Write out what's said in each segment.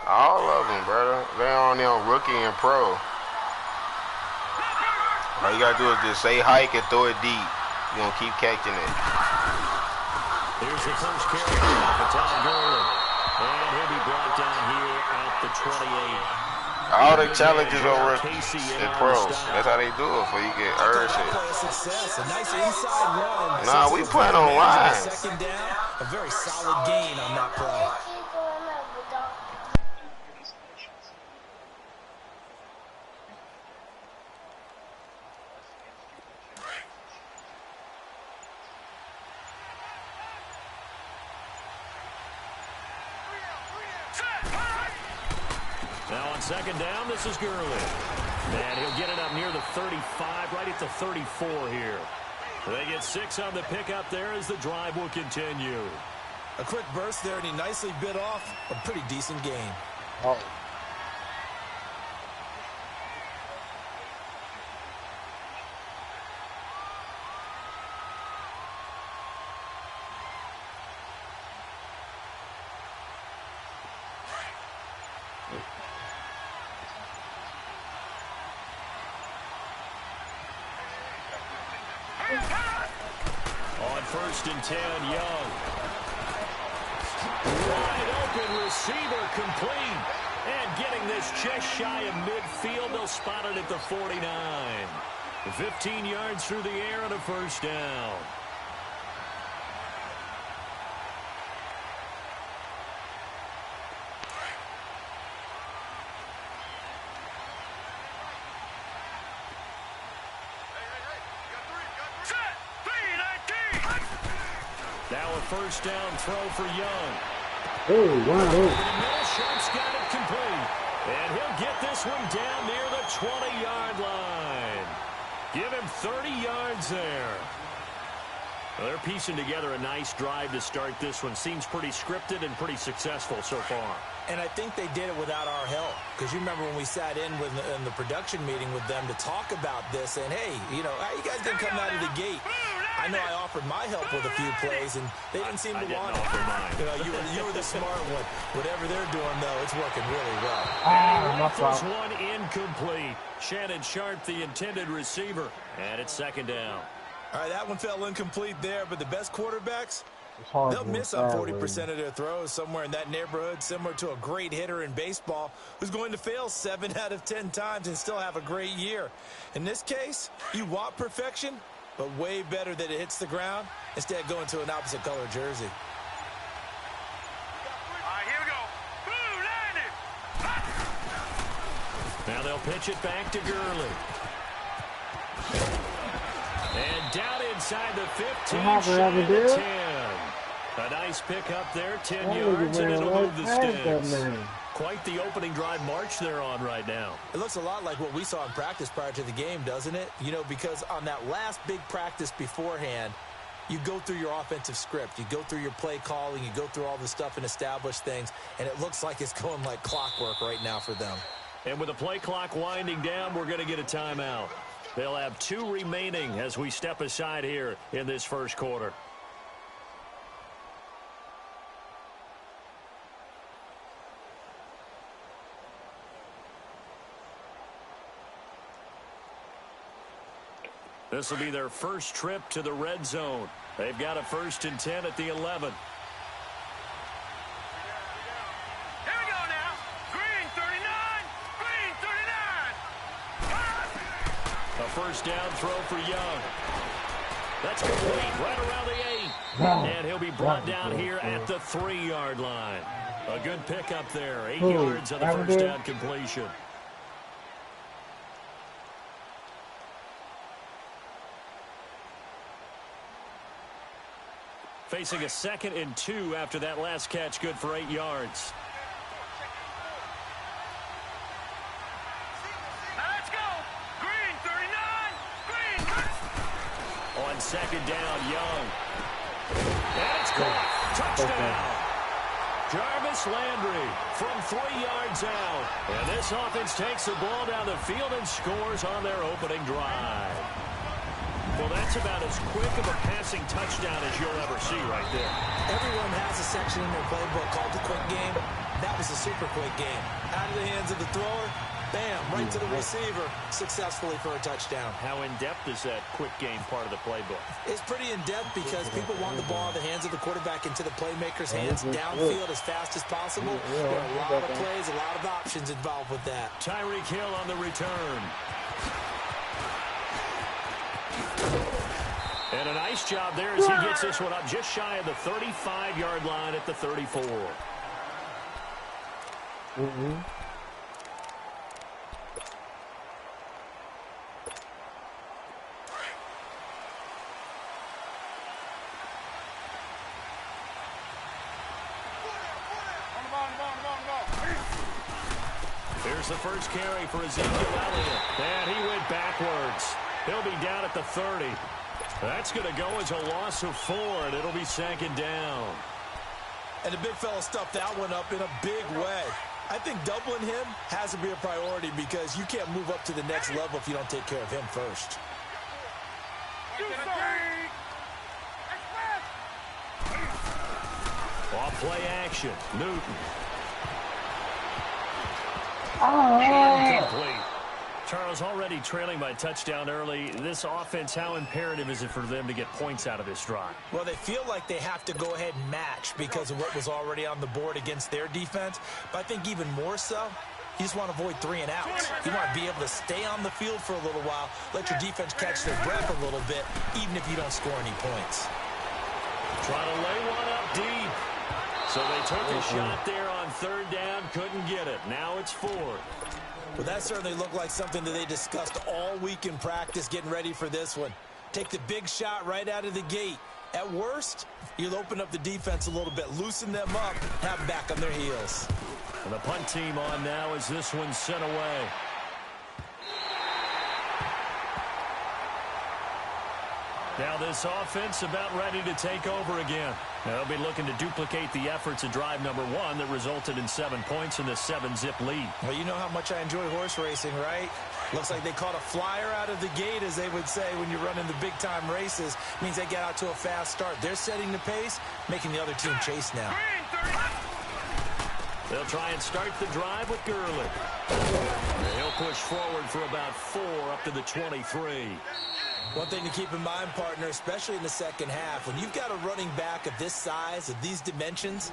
All of them, brother. They only on rookie and pro. All you gotta do is just say hike and throw it deep. You're gonna keep catching it. Here's the first carry for Todd Gurley. And he'll be brought down here at the 28. All the challenges are rookies and pros. That's how they do it before you get earned shit. A nice inside run. Nah, we playing on line. Second down, a very solid gain on that play. Now on second down, this is Gurley. And he'll get it up near the 35, right at the 34 here. They get 6 on the pickup there as the drive will continue. A quick burst there, and he nicely bit off a pretty decent gain. Oh. On first and 10, Young. Wide open receiver complete. And getting this just shy of midfield, they'll spot it at the 49. 15 yards through the air and a first down. Now a first down throw for Young. Oh, wow. Sharp's got it complete. And he'll get this one down near the 20-yard line. Give him 30 yards there. Well, they're piecing together a nice drive to start this one. Seems pretty scripted and pretty successful so far. And I think they did it without our help. Because you remember when we sat in the production meeting with them to talk about this. And, hey, you know, how you guys didn't come out of the gate? I know I offered my help with a few plays, and they didn't seem to want it. You know, you were the smart one. Whatever they're doing, though, it's working really well. First one incomplete. Shannon Sharp, the intended receiver. And it's second down. All right, that one fell incomplete there, but the best quarterbacks, they'll miss on 40% of their throws somewhere in that neighborhood, similar to a great hitter in baseball who's going to fail 7 out of 10 times and still have a great year. In this case, you want perfection, but way better that it hits the ground instead of going to an opposite color jersey. All right, here we go. Landed. Now they'll pitch it back to Gurley. And down inside the 15, shy of the 10. A nice pickup there, 10 yards, and it'll move the sticks. Quite the opening drive march they're on right now. It looks a lot like what we saw in practice prior to the game, doesn't it? You know, because on that last big practice beforehand, you go through your offensive script. You go through your play calling. You go through all the stuff and establish things. And it looks like it's going like clockwork right now for them. And with the play clock winding down, we're going to get a timeout. They'll have 2 remaining as we step aside here in this first quarter. This will be their first trip to the red zone. They've got a first and 10 at the 11. Here we go now. Green 39. Green 39. A first down throw for Young. That's complete right around the 8. And he'll be brought down here at the 3-yard line. A good pickup there. 8 yards on the first down completion. Facing a 2nd and 2 after that last catch, good for 8 yards. Now let's go. Green 39. Green. On second down, Young. And it's caught. Touchdown. Jarvis Landry from 3 yards out. And this offense takes the ball down the field and scores on their opening drive. Well, that's about as quick of a passing touchdown as you'll ever see right there. Everyone has a section in their playbook called the quick game. that was a super quick game. Out of the hands of the thrower, bam, right to the receiver, successfully for a touchdown. How in-depth is that quick game part of the playbook? It's pretty in-depth because people want the ball in the hands of the quarterback into the playmaker's hands, downfield as fast as possible. There are a lot of plays, a lot of options involved with that. Tyreek Hill on the return. And a nice job there as he gets this one up just shy of the 35-yard line at the 34. Here's the first carry for Ezekiel Elliott. And he went backwards. He'll be down at the 30. That's going to go as a loss of 4, and it'll be 2nd down. And the big fella stuffed that one up in a big way. I think doubling him has to be a priority because you can't move up to the next level if you don't take care of him first. Off play action. Newton. Incomplete. Charles, already trailing by a touchdown early. This offense, how imperative is it for them to get points out of this drive? Well, they feel like they have to go ahead and match because of what was already on the board against their defense. But I think even more so, you just want to avoid 3 and outs. You want to be able to stay on the field for a little while, let your defense catch their breath a little bit, even if you don't score any points. Trying to lay one up deep. So they took a shot there on 3rd down, couldn't get it. Now it's 4th. Well, that certainly looked like something that they discussed all week in practice, getting ready for this one. Take the big shot right out of the gate. At worst, you'll open up the defense a little bit, loosen them up, have them back on their heels. And the punt team on now as this one's sent away. Now this offense about ready to take over again. They'll be looking to duplicate the efforts of drive number 1 that resulted in 7 points in the 7-zip lead. Well, you know how much I enjoy horse racing, right? Looks like they caught a flyer out of the gate, as they would say when you're running the big-time races. Means they get out to a fast start. They're setting the pace, making the other team chase now. They'll try and start the drive with Gurley. He'll push forward for about 4 up to the 23. One thing to keep in mind, partner, especially in the second half, when you've got a running back of this size, of these dimensions,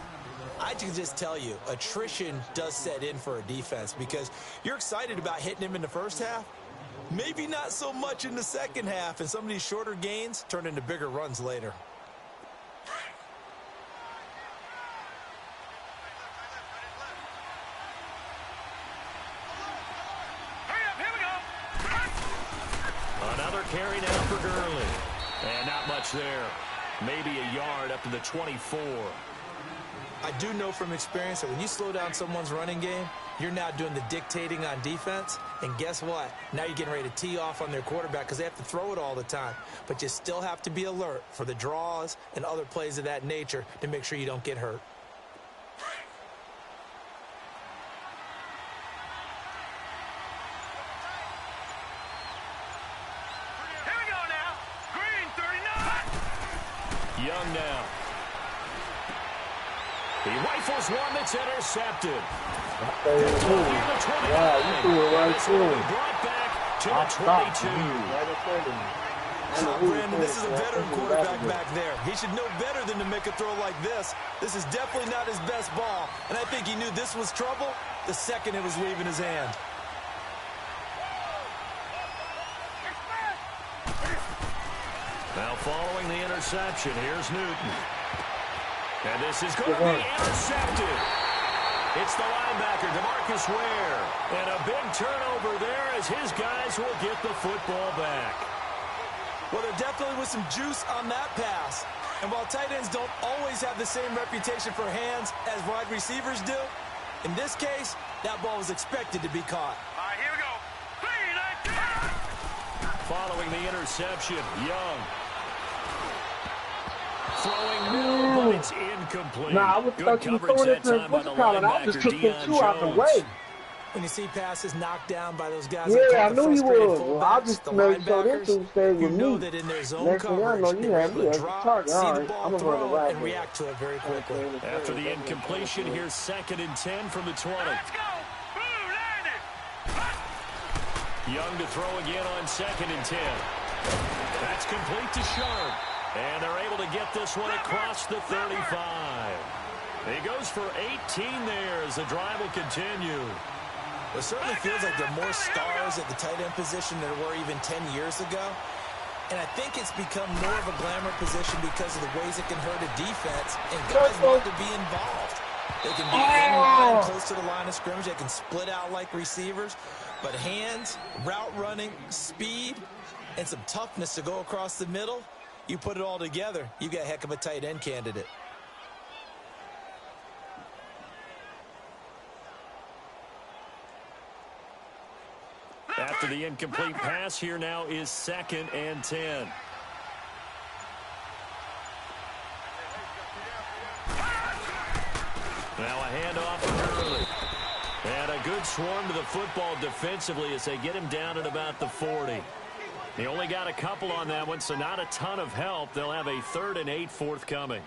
I can just tell you, attrition does set in for a defense because you're excited about hitting him in the first half, maybe not so much in the second half, and some of these shorter gains turn into bigger runs later. Carry now for Gurley. And not much there. Maybe a yard up to the 24. I do know from experience that when you slow down someone's running game, you're now doing the dictating on defense. And guess what? Now you're getting ready to tee off on their quarterback because they have to throw it all the time. But you still have to be alert for the draws and other plays of that nature to make sure you don't get hurt. Young now. He rifles one that's intercepted. You threw it right through him. Brought back to the 22. Brandon, this is a veteran quarterback back there. He should know better than to make a throw like this. This is definitely not his best ball, and I think he knew this was trouble the second it was leaving his hand. Now following the interception, here's Newton. And this is going to be intercepted. It's the linebacker, DeMarcus Ware. And a big turnover there as his guys will get the football back. Well, there definitely was some juice on that pass. And while tight ends don't always have the same reputation for hands as wide receivers do, in this case, that ball was expected to be caught. All right, here we go. 3, 9, 2. Following the interception, Young. Throwing middle, but it's incomplete. Nah, I was thought you were throwing it to the column. I just took them 2 out the way. When you see passes knocked down by those guys, yeah, I knew you would. Well, I just made sure them two stayed with know me. that in their zone Next thing I know, coverage, you have me as a target. see All the right, ball I'm gonna run the thrown, right and react to it very quickly. After the incompletion, here's 2nd and 10 from the 20. Let's go. Boo, landed. Young to throw again on 2nd and 10. That's complete to Sharp. And they're able to get this one across the 35. He goes for 18 there as the drive will continue. It certainly feels like there are more stars at the tight end position than there were even 10 years ago. And I think it's become more of a glamour position because of the ways it can hurt a defense. And guys want to be involved. They can be in line, close to the line of scrimmage. They can split out like receivers. But hands, route running, speed, and some toughness to go across the middle, you put it all together, you got a heck of a tight end candidate. After the incomplete pass, here now is 2nd and 10. Now a handoff to Gurley. And a good swarm to the football defensively as they get him down at about the 40. He only got a couple on that one, so not a ton of help. They'll have a 3rd and 8 forthcoming.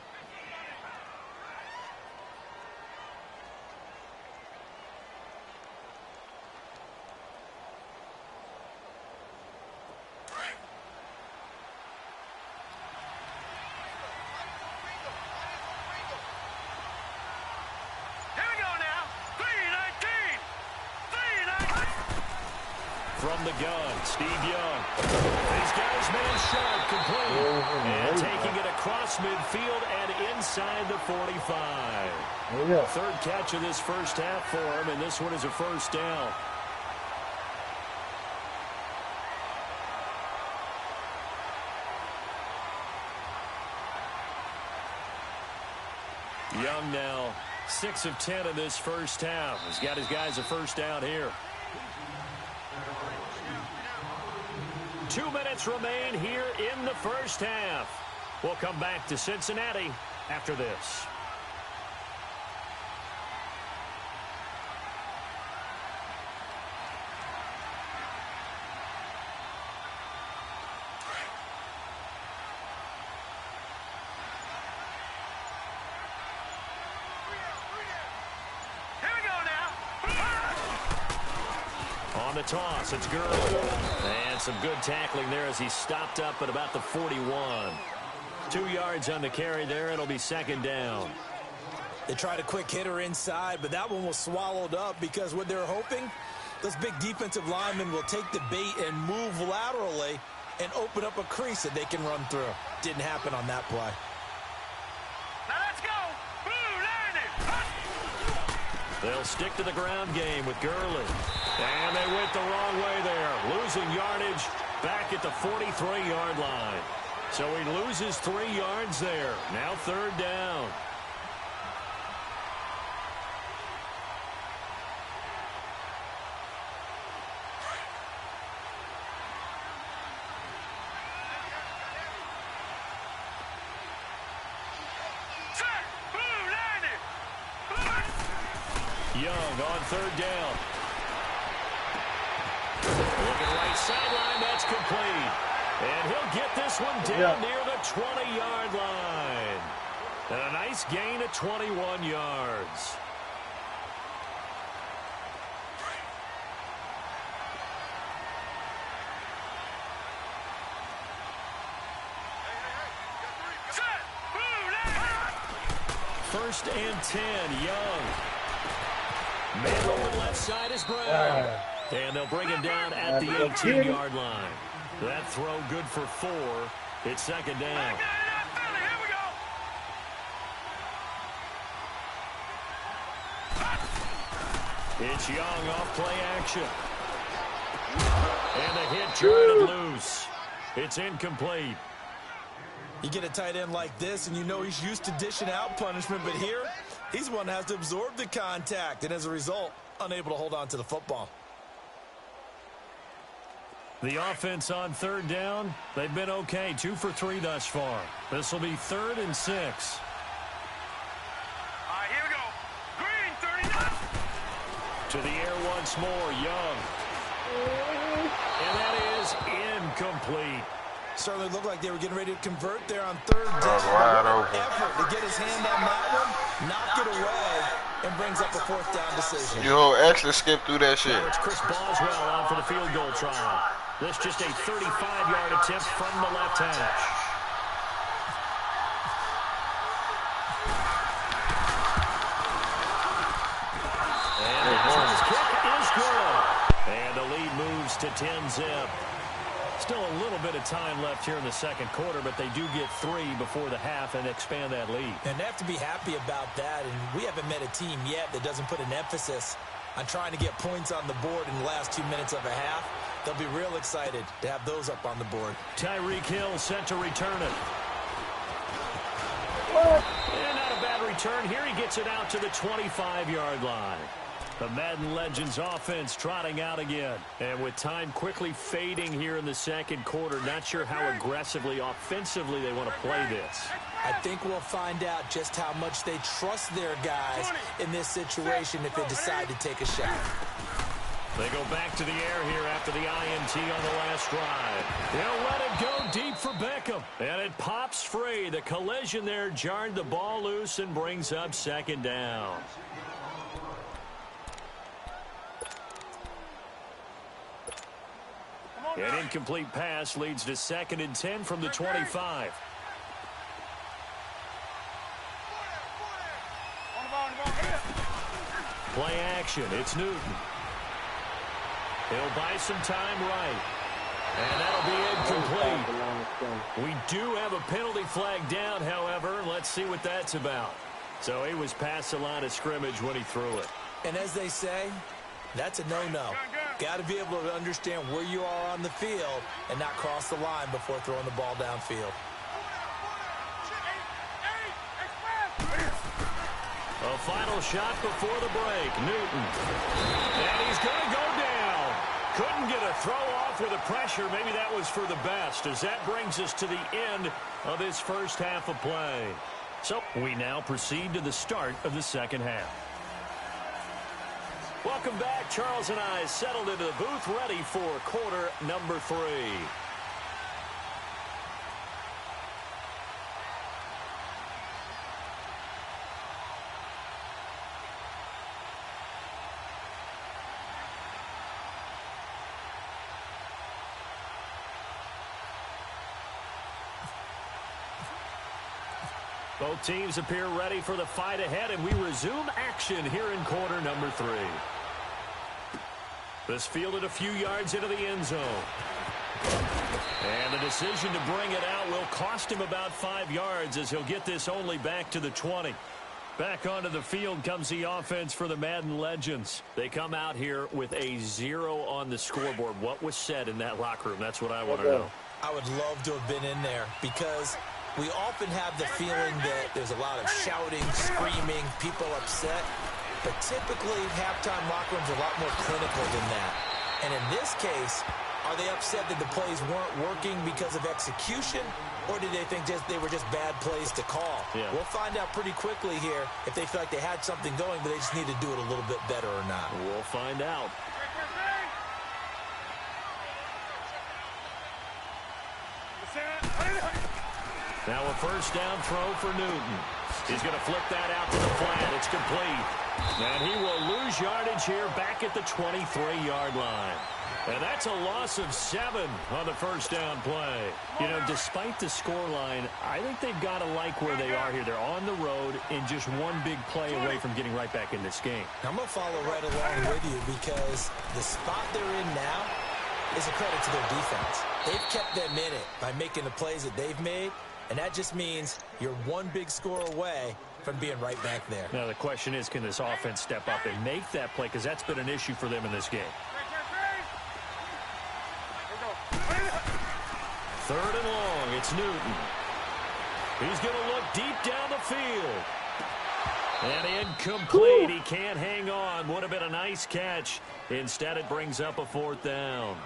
From the gun, Steve Young. He's got his man Sharp complete. And taking it across midfield and inside the 45. 3rd catch of this first half for him, and this one is a 1st down. Young now 6 of 10 in this first half. He's got his guys a 1st down here. 2 minutes remain here in the first half. We'll come back to Cincinnati after this. On the toss, it's Gurley. And some good tackling there as he stopped up at about the 41. 2 yards on the carry there. It'll be 2nd down. They tried a quick hitter inside, but that one was swallowed up because what they're hoping, those big defensive linemen will take the bait and move laterally and open up a crease that they can run through. Didn't happen on that play. Now let's go. Boo, landed. They'll stick to the ground game with Gurley. And they went the wrong way there. Losing yardage back at the 43-yard line. So he loses 3 yards there. Now 3rd down. Set. Boo, landed. Young on 3rd down. Looking right sideline, that's complete. And he'll get this one down near the 20-yard line. And a nice gain of 21 yards. Set. Boo, landed. 1st and 10, Young. Man over the left side is Brown. And they'll bring him down at the 18-yard line. That throw good for 4. It's 2nd down. Here we go. It's Young off play action. And the hit turned loose. It's incomplete. You get a tight end like this, and you know he's used to dishing out punishment, but here, he's one that has to absorb the contact, and as a result, unable to hold on to the football. The offense on 3rd down, they've been okay. 2 for 3 thus far. This will be 3rd and 6. All right, here we go. Green, 39. To the air once more, Young. And that is incomplete. Certainly looked like they were getting ready to convert there on third down. Wide open. Effort to get his hand on that one, knock it away, and brings up a fourth down decision. You actually skip through that shit. Now it's Chris Boswell on for the field goal try. This just a 35-yard attempt from the left hash. And the kick is good. And the lead moves to 10-zip. Still a little bit of time left here in the second quarter, but they do get 3 before the half and expand that lead. And they have to be happy about that, and we haven't met a team yet that doesn't put an emphasis on trying to get points on the board in the last 2 minutes of a half. They'll be real excited to have those up on the board. Tyreek Hill set to return it. And not a bad return. Here he gets it out to the 25-yard line. The Madden Legends offense trotting out again. And with time quickly fading here in the second quarter, not sure how aggressively, offensively they want to play this. I think we'll find out just how much they trust their guys in this situation if they decide to take a shot. They go back to the air here after the INT on the last drive. They'll let it go deep for Beckham. And it pops free. The collision there jarred the ball loose and brings up second down. An incomplete pass leads to 2nd and 10 from the 25. Play action. It's Newton. He'll buy some time right. And that'll be incomplete. We do have a penalty flag down, however. Let's see what that's about. So he was past the line of scrimmage when he threw it. And as they say, that's a no-no. Got to be able to understand where you are on the field and not cross the line before throwing the ball downfield. A final shot before the break. Newton. And he's going to go down. Couldn't get a throw off with the pressure. Maybe that was for the best, as that brings us to the end of this first half of play. So we now proceed to the start of the second half. Welcome back. Charles and I settled into the booth, ready for quarter number 3. Both teams appear ready for the fight ahead, and we resume action here in quarter number 3. This fielded a few yards into the end zone. And the decision to bring it out will cost him about 5 yards, as he'll get this only back to the 20. Back onto the field comes the offense for the Madden Legends. They come out here with a 0 on the scoreboard. What was said in that locker room? That's what I want to know. I would love to have been in there, because we often have the feeling that there's a lot of shouting, screaming, people upset. But typically, halftime locker rooms are a lot more clinical than that. And in this case, are they upset that the plays weren't working because of execution? Or did they think they were just bad plays to call? Yeah. We'll find out pretty quickly here if they feel like they had something going, but they just need to do it a little bit better or not. We'll find out. Now a first down throw for Newton. He's going to flip that out to the flat. It's complete. And he will lose yardage here back at the 23-yard line. And that's a loss of 7 on the first down play. You know, despite the scoreline, I think they've got to like where they are here. They're on the road and just one big play away from getting right back in this game. I'm going to follow right along with you, because the spot they're in now is a credit to their defense. They've kept them in it by making the plays that they've made, and that just means you're one big score away from being right back there. Now the question is, can this offense step up and make that play, because that's been an issue for them in this game. 3rd and long, it's Newton. He's going to look deep down the field. And incomplete. He can't hang on. Would have been a nice catch. Instead, it brings up a 4th down.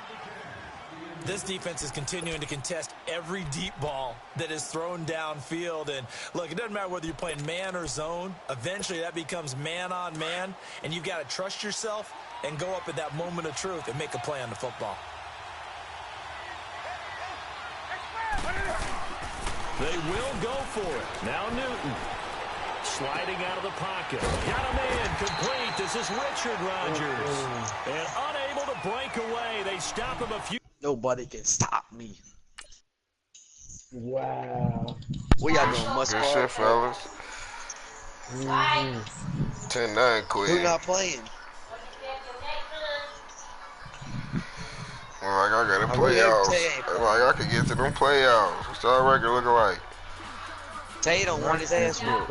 This defense is continuing to contest every deep ball that is thrown downfield. And, look, it doesn't matter whether you're playing man or zone. Eventually, that becomes man on man, and you've got to trust yourself and go up at that moment of truth and make a play on the football. They will go for it. Now Newton. Sliding out of the pocket. Got a man complete. This is Richard Rodgers. And unable to break away. They stop him a few. Nobody can stop me. Wow. What y'all doing, Muscle? Good shit, fellas. 10-9 quick. Who not playing? Well, like I got the playoffs. Like I can get to them playoffs. What's our record looking like? Tay don't want his ass whooped.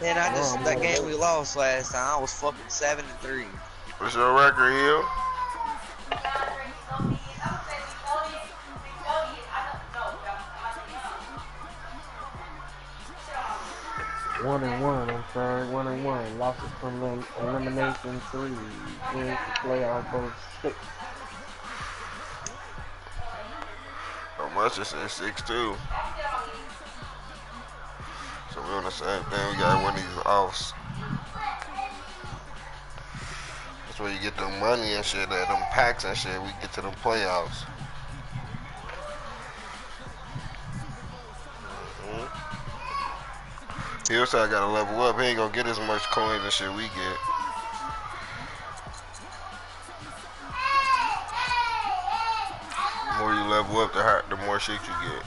Man, that game we lost last time, I was fucking 7-3. What's your record, Hill? 1-1. I'm sorry, 1-1. Losses from elimination 3. Wins to playoff both 6. How much is it? 6-2. So we're on the same thing. We got one of these offs. That's where you get them money and shit, them packs and shit. We get to them playoffs. Hillside gotta level up. He ain't gonna get as much coins and shit we get. The more you level up, the more shit you get.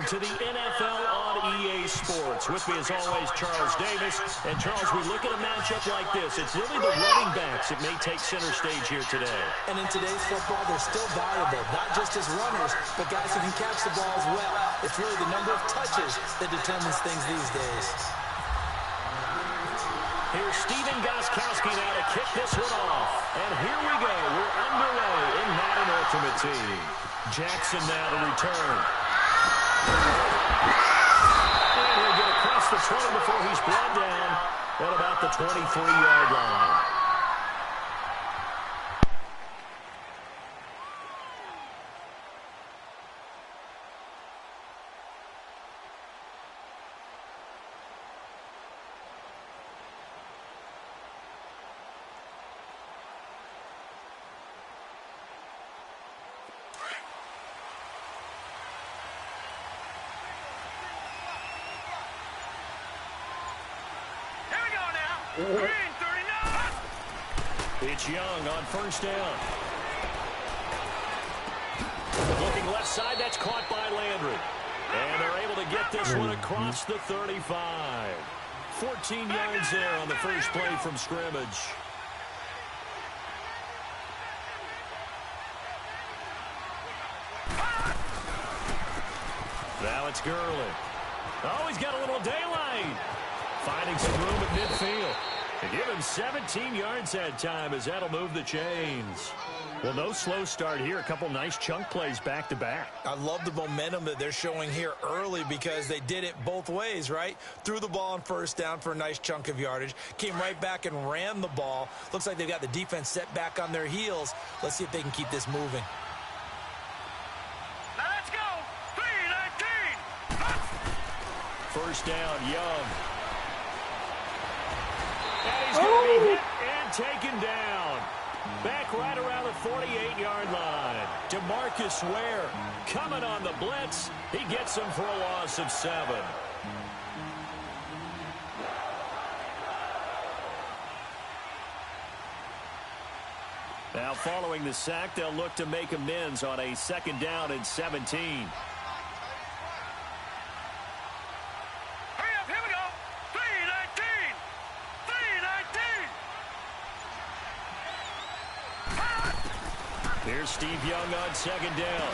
To the NFL on EA Sports. With me as always, Charles Davis. And Charles, we look at a matchup like this. It's really the running backs that may take center stage here today. And in today's football, they're still valuable, not just as runners, but guys who can catch the ball as well. It's really the number of touches that determines things these days. Here's Stephen Gostkowski now to kick this one off. And here we go. We're underway in Madden Ultimate Team. Jackson now to return. And he'll get across the 20 before he's brought down at about the 23-yard line. Green, 39. It's Young on first down. Looking left side, that's caught by Landry. And they're able to get this one across the 35. 14 yards there on the first play from scrimmage. Now it's Gurley. Oh, he's got a little daylight. Finding some room at midfield. To give him 17 yards that time as that'll move the chains. Well, no slow start here. A couple nice chunk plays back-to-back. I love the momentum that they're showing here early because they did it both ways, right? Threw the ball on first down for a nice chunk of yardage. Came right back and ran the ball. Looks like they've got the defense set back on their heels. Let's see if they can keep this moving. Now let's go. 3-19. First down, Young. And he's going to be hit and taken down. Back right around the 48-yard line. DeMarcus Ware coming on the blitz. He gets him for a loss of 7. Now following the sack, they'll look to make amends on a 2nd down and 17. Here's Steve Young on 2nd down.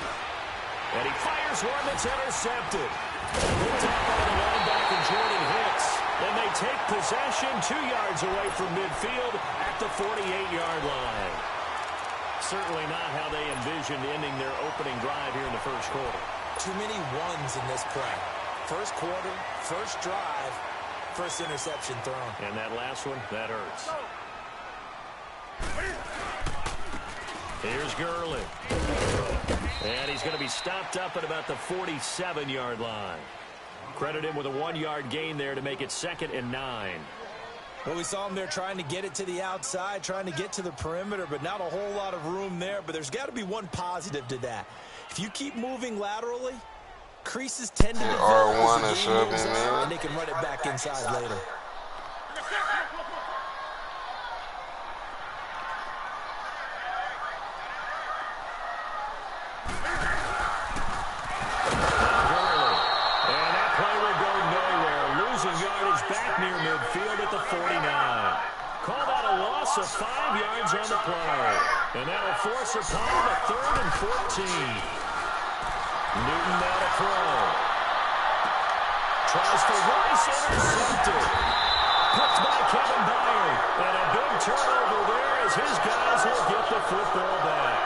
And he fires one that's intercepted. Picked up by the linebacker Jordan Hicks. And they take possession 2 yards away from midfield at the 48-yard line. Certainly not how they envisioned ending their opening drive here in the first quarter. Too many ones in this play. First quarter, first drive, first interception thrown. And that last one, that hurts. Here's Gurley. And he's going to be stopped up at about the 47-yard line. Credit him with a 1-yard gain there to make it 2nd and 9. Well, we saw him there trying to get it to the outside, trying to get to the perimeter, but not a whole lot of room there. But there's got to be one positive to that. If you keep moving laterally, creases tend to develop R1 as is the game moves subbing, on, man. and they can run it back inside later. Near midfield at the 49. Call that a loss of 5 yards on the play. And that'll force upon him a 3rd and 14. Newton now to throw. Tries for Rice, intercepted. Picked by Kevin Byard. And a big turnover there as his guys will get the football back.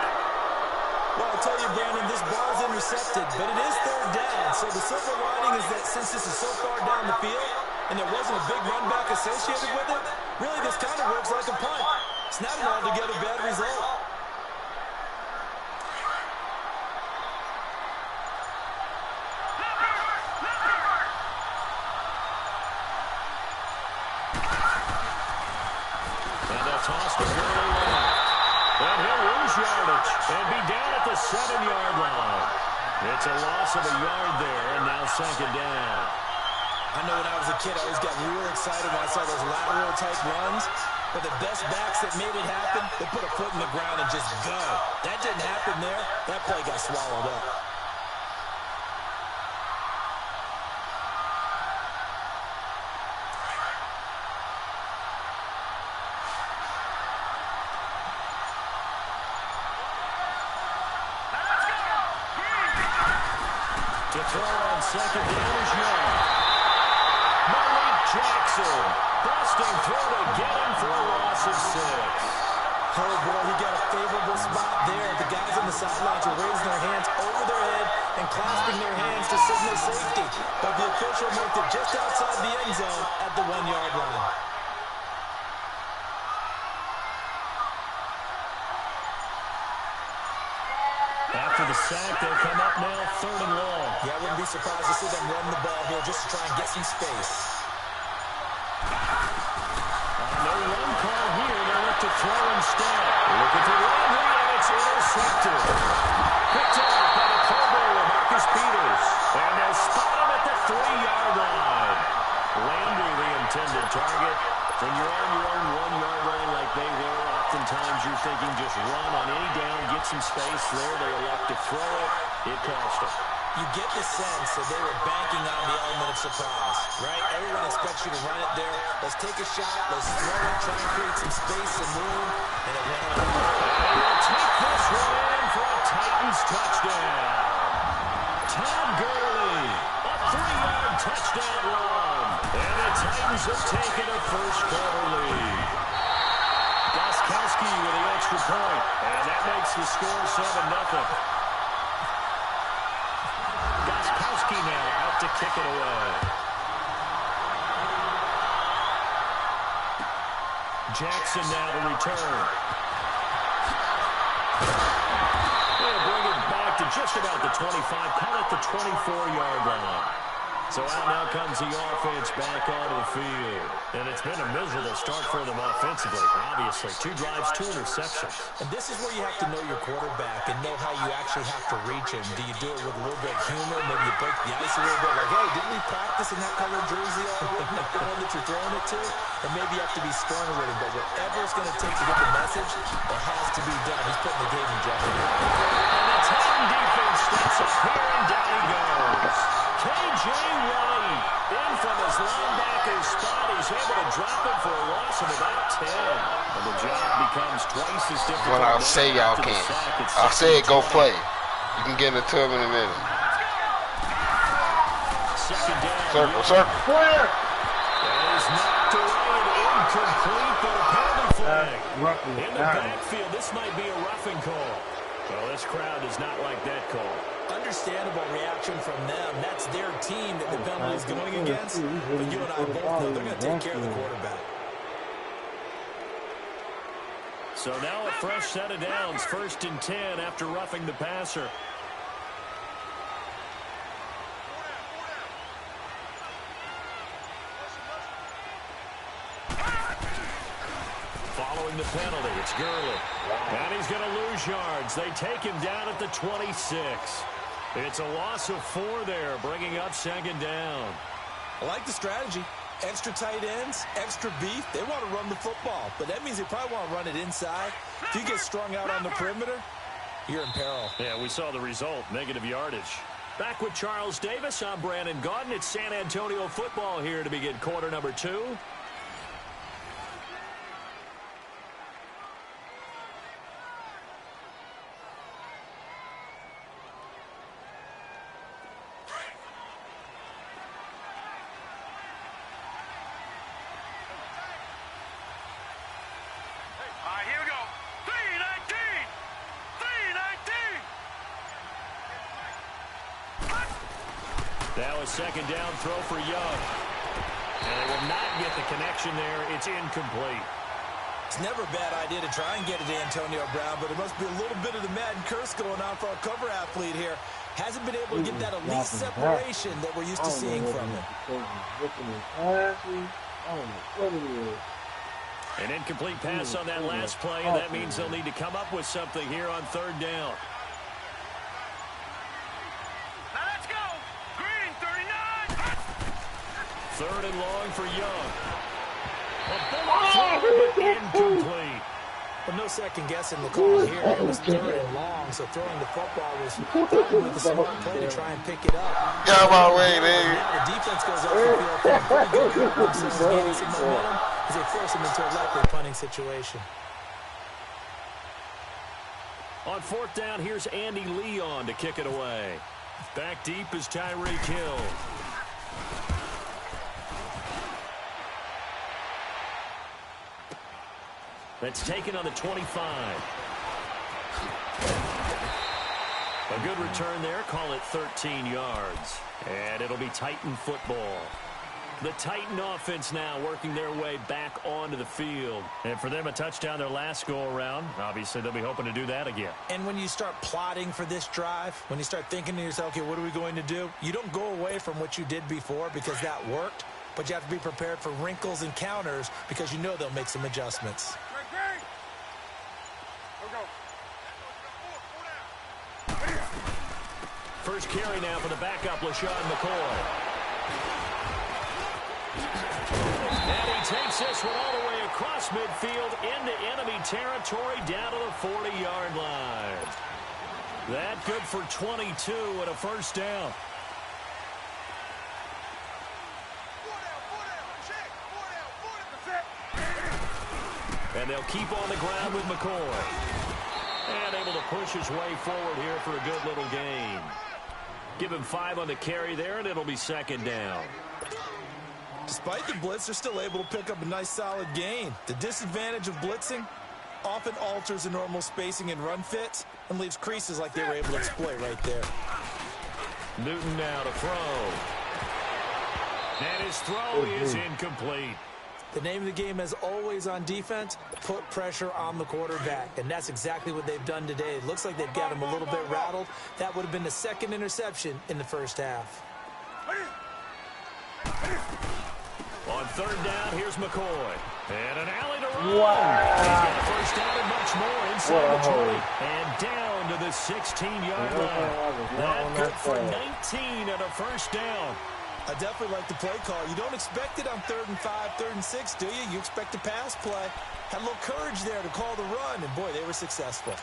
Well, I'll tell you, Brandon, this ball's intercepted, but it is 3rd down. So the silver lining is that since this is so far down the field, and there wasn't a big run back associated with it, really this kind of works like a punt. It's not an altogether bad result. And they'll toss to Gurley left. And he'll lose yardage and be down at the 7-yard line. It's a loss of a yard there, and now 2nd down. I know when I was a kid, I always got real excited when I saw those lateral-type runs. But the best backs that made it happen, they put a foot in the ground and just go. That didn't happen there. That play got swallowed up. To throw on 2nd down is Young. Malik Jackson busting through to get him for a loss of 6. Oh, boy, he got a favorable spot there. The guys on the sidelines were raising their hands over their head and clasping their hands to signal safety. But the official marked it just outside the end zone at the 1-yard line. After the sack, they'll come up now 3rd and long. Yeah, I wouldn't be surprised to see them run the ball here just to try and get some space. No run call here. They look to throw instead. Looking for Landry, and it's intercepted. Picked off by the Cobra, Marcus Peters. And they'll spot him at the 3-yard line. Landry, the intended target. When you're on your own 1-yard line like they were, oftentimes you're thinking just run on any down, get some space there. They elect to throw it. It cost them. You get the sense that they were banking on the element of surprise, right? Everyone expects you to run it there. Let's take a shot. Let's throw it, try and create some space and room, and it went on. And we'll take this one in for a Titans touchdown. Todd Gurley, a 3-yard touchdown run. And the Titans have taken a first-quarter lead. Gostkowski with the extra point, and that makes the score 7-0. Gostkowski now out to kick it away. Jackson now to return. They'll bring it back to just about the 25, call it the 24-yard line. So out now comes the offense back onto the field. And it's been a miserable start for them offensively. Obviously, 2 drives, 2 interceptions. And this is where you have to know your quarterback and know how you actually have to reach him. Do you do it with a little bit of humor? Maybe you break the ice a little bit. Like, hey, didn't we practice in that color jersey already? Like the one that you're throwing it to? And maybe you have to be stronger with him. But whatever it's going to take to get the message, it has to be done. He's putting the game in jeopardy. And the Titan defense steps up here, and down he goes. K.J. Wright in from his linebacker's spot. He's able to drop him for a loss of about 10. And the job becomes twice as difficult. When I say y'all can. I said go play. You can get in the tub in a minute. Second down. Circle, circle. Clear. That is knocked away and incomplete, but a penalty flag. In the backfield, this might be a roughing call. Well, this crowd does not like that call. Understandable reaction from them. That's their team that the penalty is going against. But you and I both know they're going to take care of the quarterback. So now a fresh set of downs, 1st and 10 after roughing the passer. Following the penalty, it's Gurley. And he's going to lose yards. They take him down at the 26. It's a loss of 4 there, bringing up 2nd down. I like the strategy. Extra tight ends, extra beef. They want to run the football, but that means they probably want to run it inside. If you get strung out on the perimeter, you're in peril. Yeah, we saw the result, negative yardage. Back with Charles Davis, I'm Brandon Gaudin. It's San Antonio football here to begin quarter number 2. Here we go. 319. 319. Now a 2nd down throw for Young. And they will not get the connection there. It's incomplete. It's never a bad idea to try and get it to Antonio Brown, but it must be a little bit of the Madden curse going on for our cover athlete here. Hasn't been able to get that elite separation that we're used to seeing from him. An incomplete pass on that last play, and that means they'll need to come up with something here on 3rd down. Now let's go. Green 39. 3rd and long for Young. A bullet throw, but incomplete. But no second guessing the call here. It was 3rd and long, so throwing the football was probably the smart play to try and pick it up. Get out of my way, nigga. The defense goes off the field for a pretty good looks as gaining some momentum as they force him into a likely punting situation. On 4th down, here's Andy Leon to kick it away. Back deep is Tyreek Hill. That's taken on the 25. A good return there. Call it 13 yards. And it'll be Titan football. The Titan offense now working their way back onto the field. And for them, a touchdown their last go-around. Obviously, they'll be hoping to do that again. And when you start plotting for this drive, when you start thinking to yourself, okay, what are we going to do? You don't go away from what you did before because that worked, but you have to be prepared for wrinkles and counters because you know they'll make some adjustments. First carry now for the backup, LaShawn McCoy. And he takes this one all the way across midfield into enemy territory down to the 40-yard line. That good for 22 and a 1st down. And they'll keep on the ground with McCoy. And able to push his way forward here for a good little gain. Give him 5 on the carry there, and it'll be 2nd down. Despite the blitz, they're still able to pick up a nice solid gain. The disadvantage of blitzing often alters the normal spacing and run fits and leaves creases like they were able to exploit right there. Newton now to throw. And his throw is incomplete. The name of the game, as always on defense, put pressure on the quarterback. And that's exactly what they've done today. It looks like they've got him a little bit rattled. That would have been the 2nd interception in the 1st half. On third down, here's McCoy. And an alley to run. Wow. He's got a first down and much more inside the 20. And down to the 16-yard line. That good for 19 and a first down. I definitely like the play call. You don't expect it on 3rd and 5, 3rd and 6, do you? You expect a pass play. Had a little courage there to call the run, and boy, they were successful.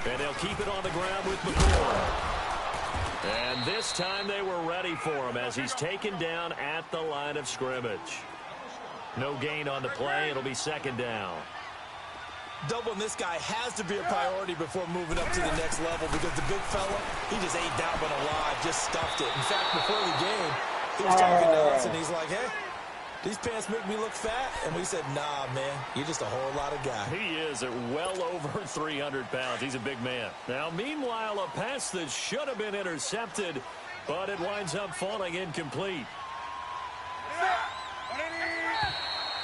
And they'll keep it on the ground with McCoy. And this time they were ready for him as he's taken down at the line of scrimmage. No gain on the play. It'll be second down. Doubling this guy has to be a priority before moving up to the next level because the big fella, he just ate that one alive, just stuffed it. In fact, before the game, he was talking to us, and he's like, hey, these pants make me look fat. And we said, nah, man, you're just a whole lot of guy. He is at well over 300 pounds. He's a big man. Now, meanwhile, a pass that should have been intercepted, but it winds up falling incomplete.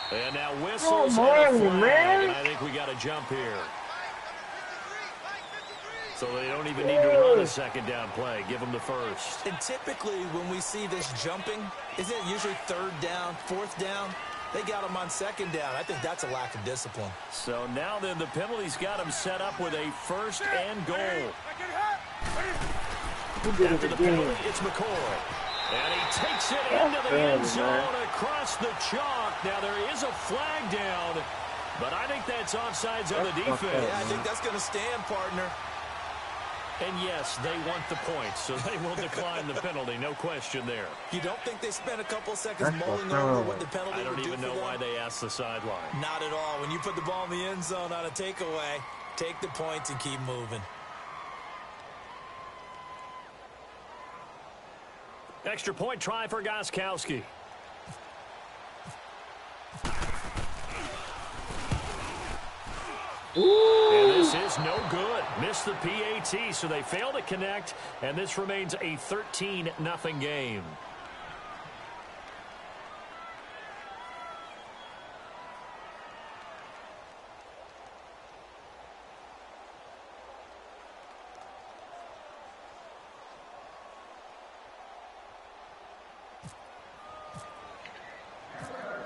And now whistles and a flag, and I think we got a jump here. So they don't even need to run a second down play. Give them the first. And typically when we see this jumping, isn't it usually 3rd down, 4th down? They got him on 2nd down. I think that's a lack of discipline. So now then the penalty's got him set up with a 1st and goal. After the penalty, it's McCoy. And he takes it into the end zone across the chalk. Now there is a flag down, but I think that's offsides on the defense. Yeah, I think that's going to stand, partner. And yes, they want the points, so they will decline the penalty. No question there. You don't think they spent a couple seconds mulling over what the penalty would do? I don't even know why they asked the sideline. Not at all. When you put the ball in the end zone on a takeaway, take the points and keep moving. Extra point try for Gostkowski. And this is no good. Missed the PAT, so they fail to connect, and this remains a 13-0 game.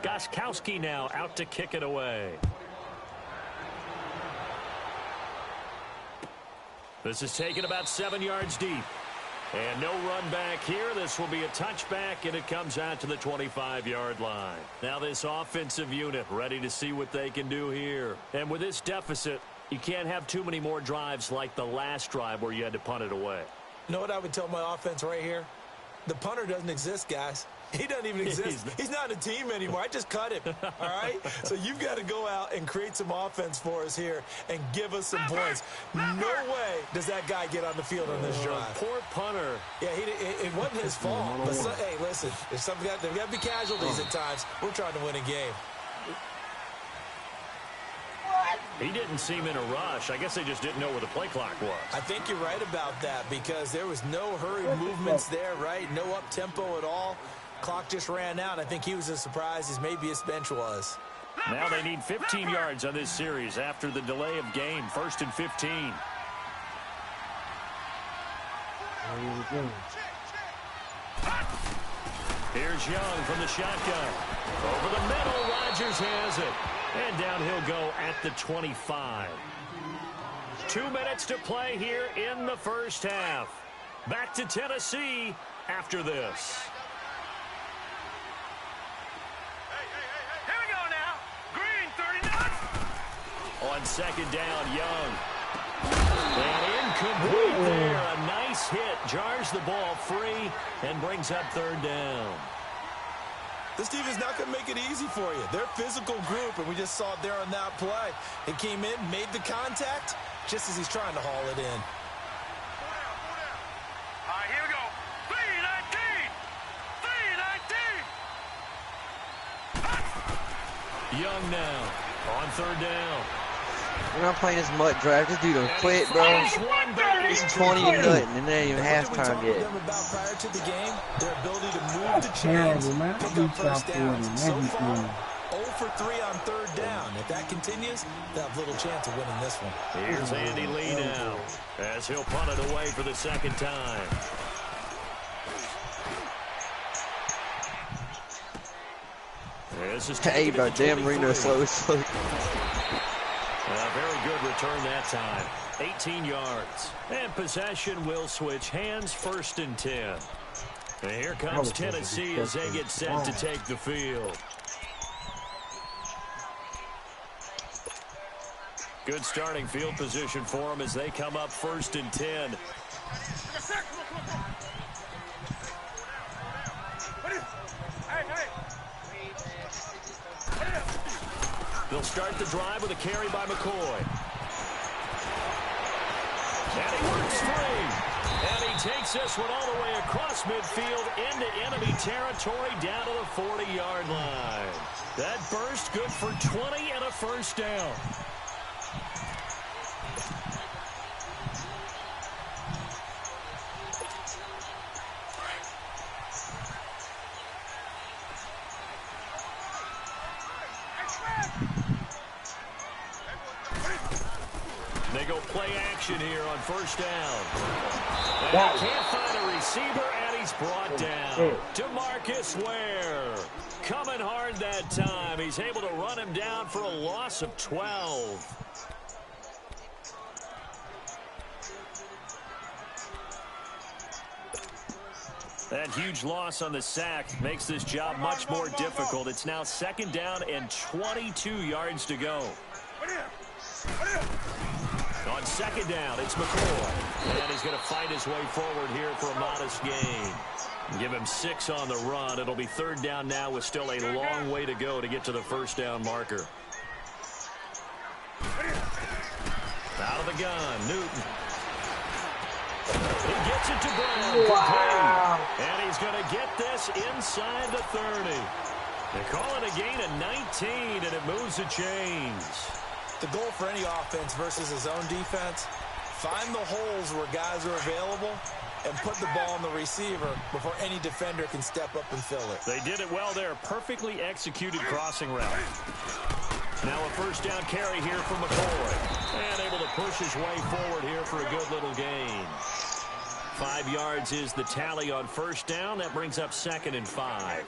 Gostkowski now out to kick it away. This is taken about 7 yards deep. And no run back here. This will be a touchback, and it comes out to the 25-yard line. Now this offensive unit ready to see what they can do here. And with this deficit, you can't have too many more drives like the last drive where you had to punt it away. You know what I would tell my offense right here? The punter doesn't exist, guys. He doesn't even exist. He's not a team anymore. I just cut him, all right? So you've got to go out and create some offense for us here and give us some points. No way does that guy get on the field on this drive. Poor punter. Yeah, it wasn't his fault. But hey, listen, there's got to be casualties at times. We're trying to win a game. He didn't seem in a rush. I guess they just didn't know where the play clock was. I think you're right about that because there was no hurried movements there, right? No up-tempo at all. Clock just ran out. I think he was as surprised as maybe his bench was. Now they need 15 yards on this series after the delay of game. 1st and 15. Here's Young from the shotgun. Over the middle, Rodgers has it. And down he'll go at the 25. 2 minutes to play here in the first half. Back to Tennessee after this. Here we go now. Green, 39. On 2nd down, Young. And incomplete there. A nice hit. Jars the ball free and brings up 3rd down. This team is not going to make it easy for you. They're a physical group, and we just saw it there on that play. It came in, made the contact, just as he's trying to haul it in. All right, here we go. 3-19. 3-19. Young now on 3rd down. We're not playing this mud drive. This dude don't quit, bro. It's 20 to nothing, and it ain't even halftime yet. Them about prior to the game, their ability to move the chains, pick up first downs. So far, 0 for 3 on 3rd down. If that continues, they'll have little chance of winning this one. Here's Andy Lee now, as he'll punt it away for the second time. Hey, but damn Reno slow. Very good return that time. 18 yards. And possession will switch hands, 1st and 10. And here comes Tennessee as they get set to take the field. Good starting field position for them as they come up 1st and 10. They'll start the drive with a carry by McCoy. And he works free. And he takes this one all the way across midfield into enemy territory down to the 40-yard line. That burst good for 20 and a 1st down. They go play action here on 1st down. And he can't find a receiver, and he's brought down. DeMarcus Ware coming hard that time. He's able to run him down for a loss of 12. That huge loss on the sack makes this job much more difficult. It's now 2nd down and 22 yards to go. On 2nd down, it's McCoy. And he's going to fight his way forward here for a modest gain. Give him 6 on the run. It'll be 3rd down now with still a long way to go to get to the 1st down marker. Out of the gun, Newton. He gets it to Brown. Wow. And he's going to get this inside the 30. They call it a gain of 19, and it moves the chains. The goal for any offense versus his own defense, find the holes where guys are available and put the ball on the receiver before any defender can step up and fill it. They did it well there. Perfectly executed crossing route. Now a 1st down carry here from McCoy. And able to push his way forward here for a good little gain. 5 yards is the tally on 1st down. That brings up 2nd and 5.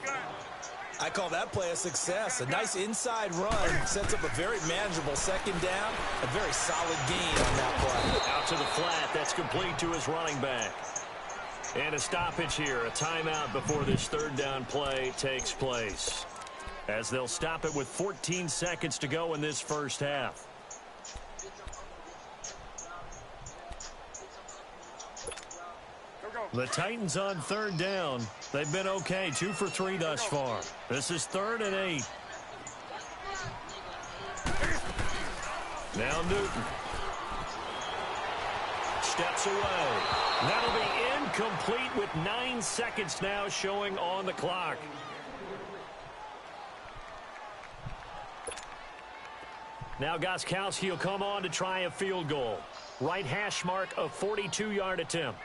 I call that play a success. A nice inside run sets up a very manageable 2nd down. A very solid gain on that play. Out to the flat. That's complete to his running back. And a stoppage here. A timeout before this 3rd down play takes place. As they'll stop it with 14 seconds to go in this 1st half. The Titans on 3rd down. They've been okay. 2 for 3 thus far. This is 3rd and 8. Now Newton. Steps away. That'll be incomplete with 9 seconds now showing on the clock. Now Gostkowski will come on to try a field goal. Right hash mark, a 42-yard attempt.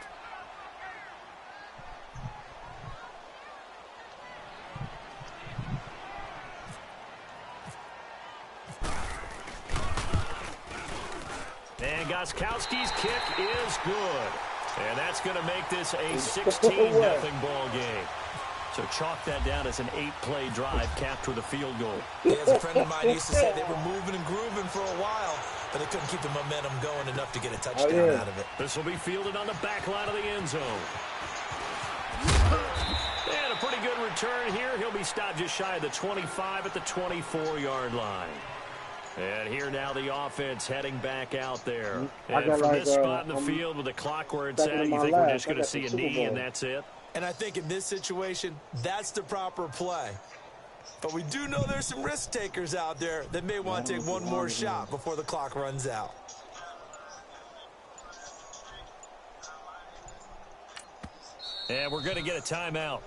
And Gostkowski's kick is good. And that's going to make this a 16-0 ball game. So chalk that down as an 8-play drive capped with a field goal. Yeah, as a friend of mine used to say, they were moving and grooving for a while, but they couldn't keep the momentum going enough to get a touchdown out of it. This will be fielded on the back line of the end zone. And a pretty good return here. He'll be stopped just shy of the 25 at the 24-yard line. And here now the offense heading back out there. And from this spot in the field with the clock where it's at, you think we're just going to see a knee and that's it? And I think in this situation, that's the proper play. But we do know there's some risk takers out there that may want to take one more shot before the clock runs out. And we're going to get a timeout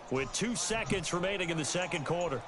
with 2 seconds remaining in the 2nd quarter.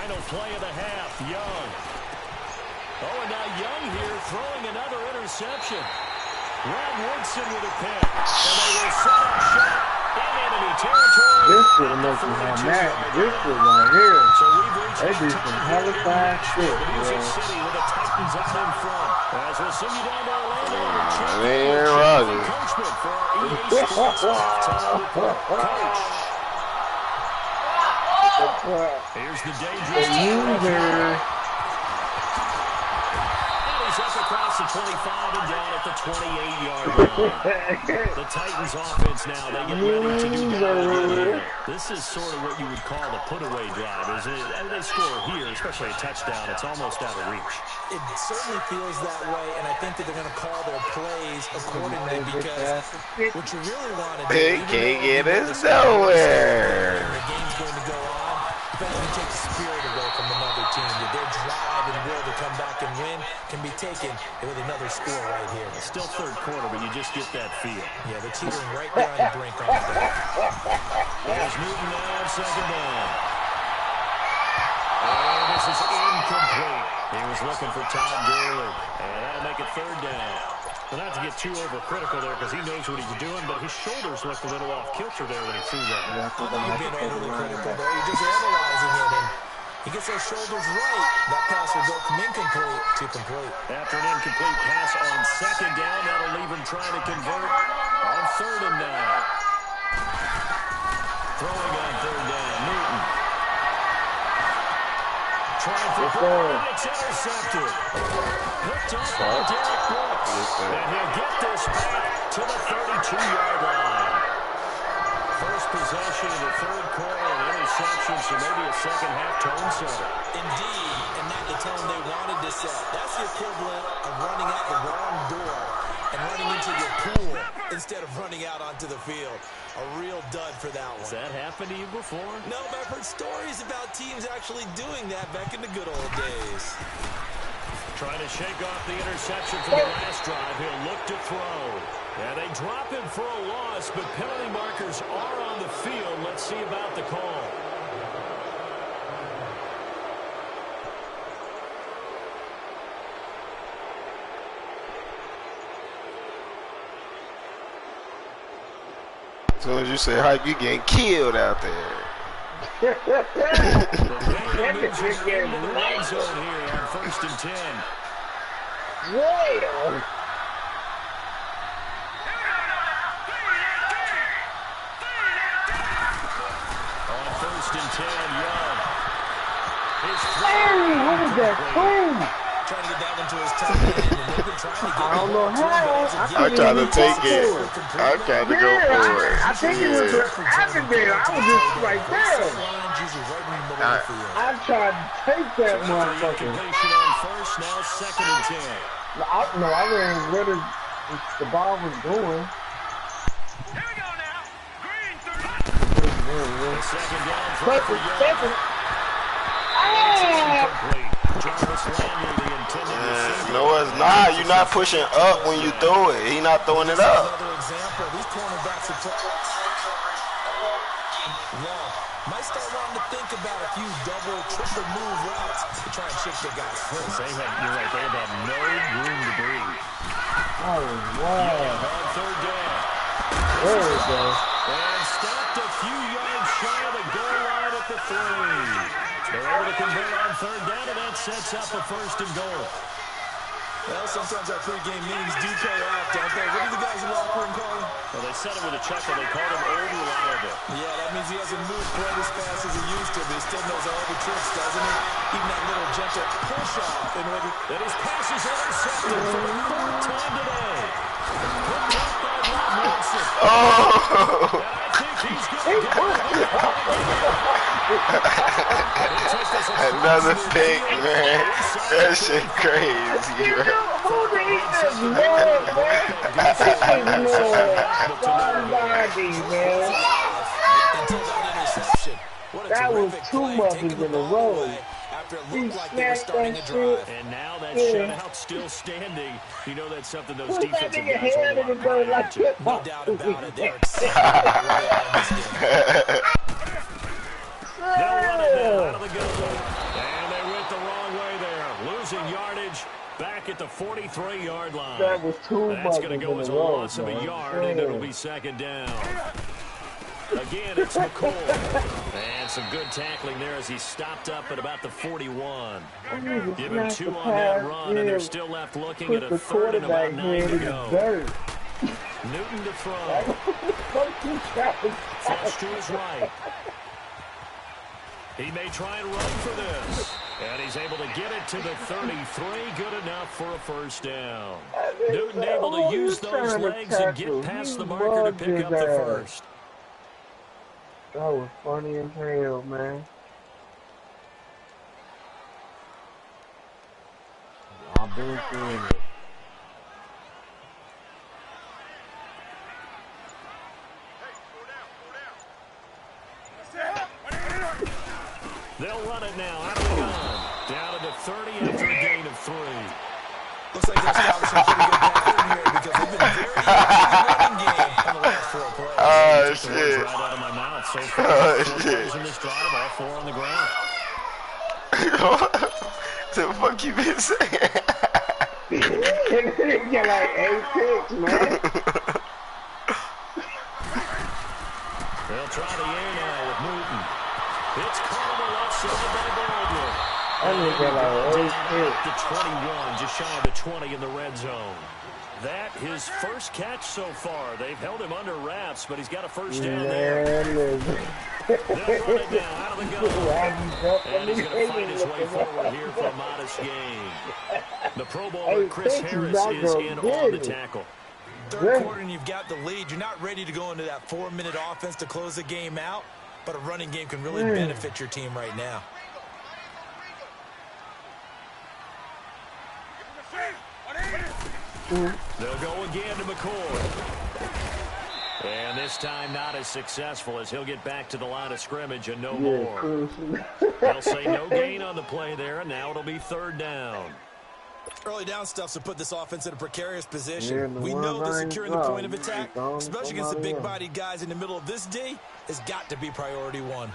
Final play of the half, Young. Oh, and now Young here throwing another interception. Rob Woodson with a pick. And they will set up shot in enemy territory. This should make you mad. This shit right here. So we've reached they do some Halifax shit, Music City with the Titans out in front. As we'll send you down to Orlando. Aaron Rodgers. Coachman for our EA Sports halftime report. Coach. Here's the dangerous user. He's up across the 25 and down at the 28-yard line. The Titans offense now, they get ready to do that. This is sort of what you would call the put-away drive. As they score here, especially a touchdown, it's almost out of reach. It certainly feels that way, and I think that they're going to call their plays accordingly because what you really want to do... They can't get us nowhere. The game's going to go on. But you take the spirit away from another team. Their drive and will to come back and win can be taken with another score right here. Still third quarter, but you just get that feel. Yeah, they're teetering right down the brink on that. There's Newton now, second down. And this is incomplete. He was looking for Todd Gurley. And that'll make it third down. Well, not to get too overcritical there because he knows what he's doing, but his shoulders looked a little off kilter there when he threw that. You've been overly critical there. You're just analyzing it, and he gets those shoulders right. That pass will go from incomplete to complete. After an incomplete pass on second down, that'll leave him trying to convert on third and 9. Throwing on third down, Newton. Trying for Burrow, and it's intercepted. Picked up by Derek Brooks. And he'll get this back to the 32-yard line. First possession of the third quarter, an interception, so maybe a second-half tone setter. Indeed, and not the tone they wanted to set. That's the equivalent of running out the wrong door and running into your pool instead of running out onto the field. A real dud for that one. Has that happened to you before? No, but I've heard stories about teams actually doing that back in the good old days. Trying to shake off the interception from the last drive. He'll look to throw. Yeah, they drop him for a loss, but penalty markers are on the field. Let's see about the call. As soon as you say hype, you getting killed out there. The moves into the red zone here on 1st and 10. Yeah. On 1st and 10, Young. Hey, what is that? Boom. Trying to get that one to his tight end, and they've been trying to get I don't know how. I tried to take it. I tried to go for it. I think it was Avondale. I was just right there. I tried to take that motherfucker. Completion on first, now 2nd and 10. No, I ran where the ball was going. Here we go now. Green 30. Second down, throw for Young. Complete. Jarvis Landry, the intended receiver. No, it's not. You're not pushing up when you throw it. He's not throwing it up. Another example. These cornerbacks are might start wanting to think about a few double, triple move routes to try and shake their guys first. You're right, they have no room to breathe. Oh, wow. On third down. There we go. And stopped a few yards shy of the goal line at the 3. They're able to convert on third down, and that sets up a 1st and goal. Well, sometimes our pregame meetings do pay off, don't they? What do the guys in the locker room call him? Well, they said it with a chuckle. They called him old reliable. Yeah, that means he hasn't moved quite as fast as he used to, but he still knows all the tricks, doesn't he? Even that little gentle push-off in order... That his pass is intercepted for the 3rd time today. Picked up by Rob Wilson. Oh! And I think he's going to get Another pick, man. That shit crazy, bro. That was 2 muffins in a row. He snatched that shit. And now that shutout still standing. You know that's something those defensive guys No doubt about it. They're excited. They'll run it now out of the gun. 43-yard line. That was too much. That's going to go as a loss of a yard, and it'll be second down. Again, it's McCoy. And some good tackling there as he stopped up at about the 41. Give him 2 on that run, and they're still left looking at a third and about 9 to go. Newton to throw. Flush to his right. He may try and run for this. And he's able to get it to the 33. Good enough for a first down. Newton able to use those legs and get past the marker to pick up the first. That was funny as hell, man. I've been seeing it. They'll run it now out of the gun. Down to the 30 after a gain of 3. Looks like they're scouting some pretty good pattern here because they've been very running game on the last 4 plays. Oh, shit. Right out of my mouth. So far, 4 plays in this drive, all 4 on the ground. The fuck you been saying? You got like 8 picks, man. They'll try the air now with Newton. It's caught on the left side by Baldwin. The 21, just shy of the 20 in the red zone. That his first catch so far. They've held him under wraps, but he's got a first down there. They'll run it now out of the gun. And he's going to fight his way forward here for a modest gain. The Pro Bowler Chris Harris is in on the tackle. Third quarter and you've got the lead. You're not ready to go into that 4-minute offense to close the game out, but a running game can really benefit your team right now. They'll go again to McCoy. And this time not as successful as he'll get back to the line of scrimmage and no more. They'll say no gain on the play there, and now it'll be third down. Early down stuff's to put this offense in a precarious position. We know that securing the point of attack, especially against the big-bodied guys in the middle of this D, has got to be priority 1.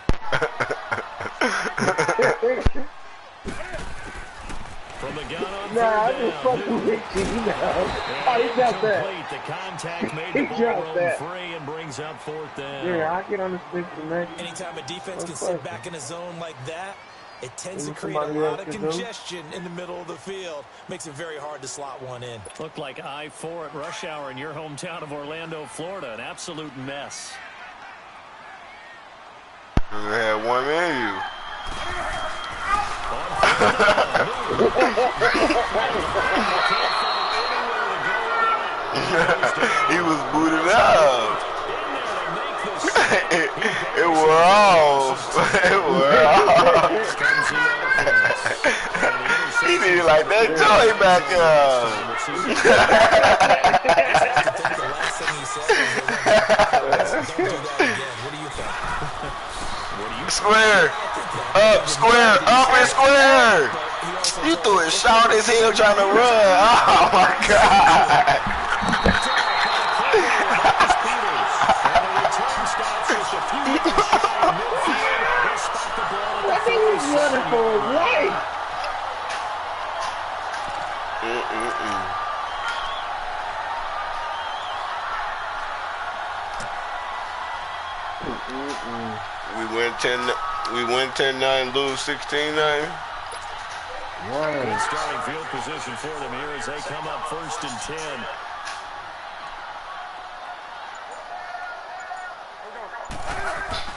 From the gun on third down. He got that. The contact made the ball roam free and brings up fourth down. Yeah, I can understand that. Anytime a defense can sit back in a zone like that, it tends to create a lot of congestion in the middle of the field. Makes it very hard to slot one in. Looked like I-4 at rush hour in your hometown of Orlando, Florida. An absolute mess. They had one menu. He was booted up. It wore off. It wore off. He didn't like that joy back up. Square. Up, square. Up and square. You threw it short as hell trying to run. Oh, my God. I think he's running for his life. We win 10-9, lose 16-9. Wow. Starting field position for them here as they come up 1st and 10.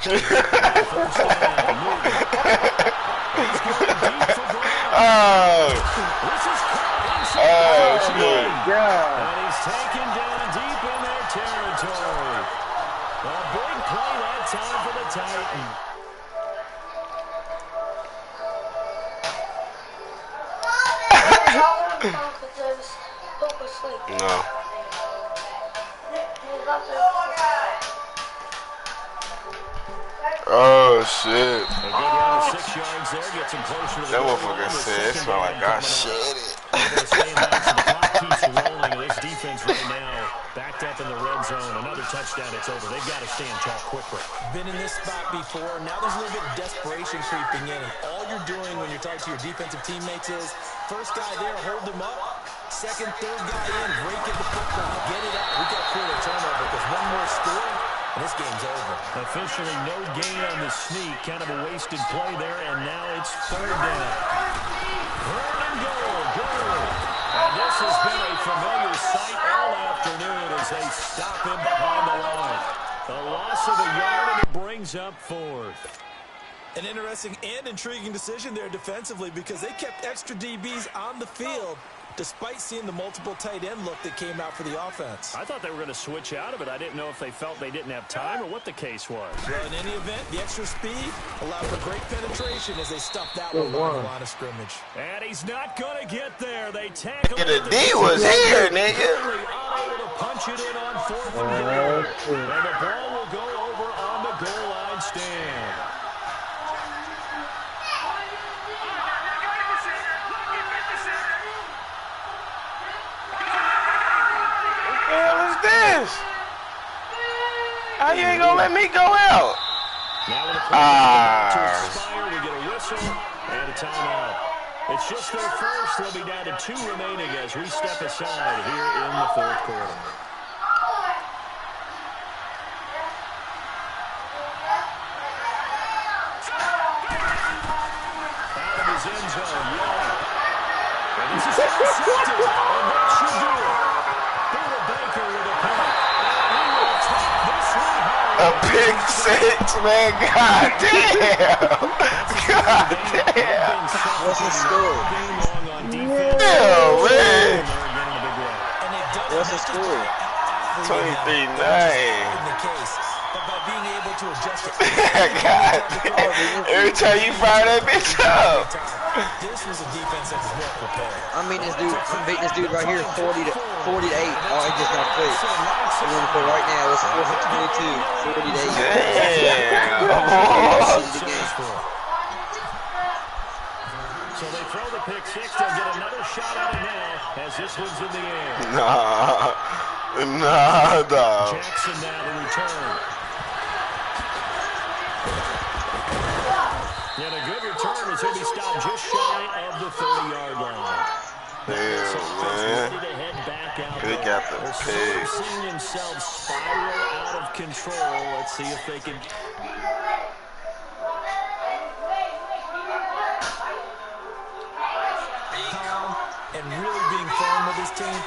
And he's taken down deep in their territory. A big play that time for the Titans. No. Oh, shit. A good run of 6 yards there. Gets him closer to the that motherfucker said, it smelled like I shit it. The clock keeps rolling. This defense right now backed up in the red zone. Another touchdown, it's over. They've got to stand tall quickly. Been in this spot before. Now there's a little bit of desperation creeping in. And all you're doing when you're talking to your defensive teammates is, first guy there, hold him up. second, third guy in, rake in the football, get it out. We got to clear the turnover because one more score, and this game's over. Officially no gain on the sneak. Kind of a wasted play there, and now it's third down. Third and goal. And this has been a familiar sight all afternoon as they stop him behind the line. A loss of a yard, and it brings up fourth. An interesting and intriguing decision there defensively because they kept extra DBs on the field despite seeing the multiple tight end look that came out for the offense. I thought they were going to switch out of it. I didn't know if they felt they didn't have time or what the case was. Well, in any event, the extra speed allowed for great penetration as they stuffed that one on the line of scrimmage. And he's not going to get there. They tackle Yeah, the D was here, nigga. Unable to punch it in on fourth and goal. And the ball will go over on the goal line stand. What the hell is this? How you ain't gonna let me go out? Now when the play is about to expire, we get a whistle and a timeout. It's just their first. They'll be down to 2 remaining as we step aside here in the fourth quarter. Out of his end zone, Young. And this is intercepted. And that should do it. Buda Baker with a pick. And he will take this one home. A pick six, man. God damn. God damn. What's the score? Damn, man. What's the score? 23-9. But by being able to adjust to God damn. Every time you fire that bitch up. this was a defense that was well prepared. I'm beating this dude right here 40 to 8. Oh, he just got quit. I'm going to put right now. It's 4 for 22, 40 to 8. Damn. So they throw the pick six. They'll get another shot at it now as this one's in the air. Nah, dog. Jackson now to return. And a good return as he'll be stopped just shy of the 30-yard line. Damn, man. Ready to head back out. They got the They're pig. seeing themselves spiral out of control. Let's see if they can. Calm and really being firm with his team.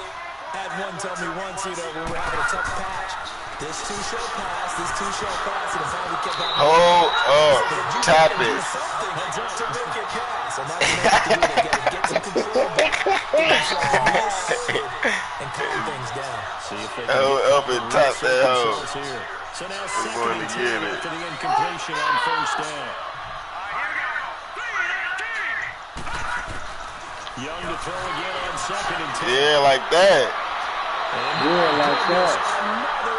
Had one tell me once, when we're having a tough patch, this two shall pass, and if I would kept that. Hold up. Tap it. To make it pass, and that's what they have to do. They got to get some control back, get themselves a and calm things down. See if they Hold up and tap that hoe. So now We're going to get it. after the incompletion on first down. Young to throw again on second and 10. Yeah, like that. Yeah, like that.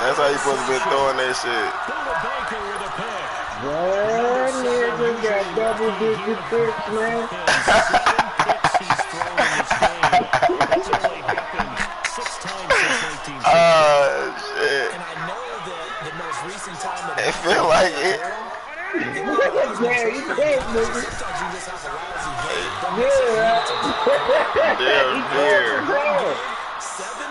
That's how you supposed to be throwing that shit. Buda Baker with a pick. That nigga got double-digit picks, man. And 7 picks he's thrown in this game. That's only happened 6 times since 1960. Shit. And I know that the most recent time that It feel like it. Yeah, you can't, nigga. sometimes you just have a lousy game. Damn dear. 7?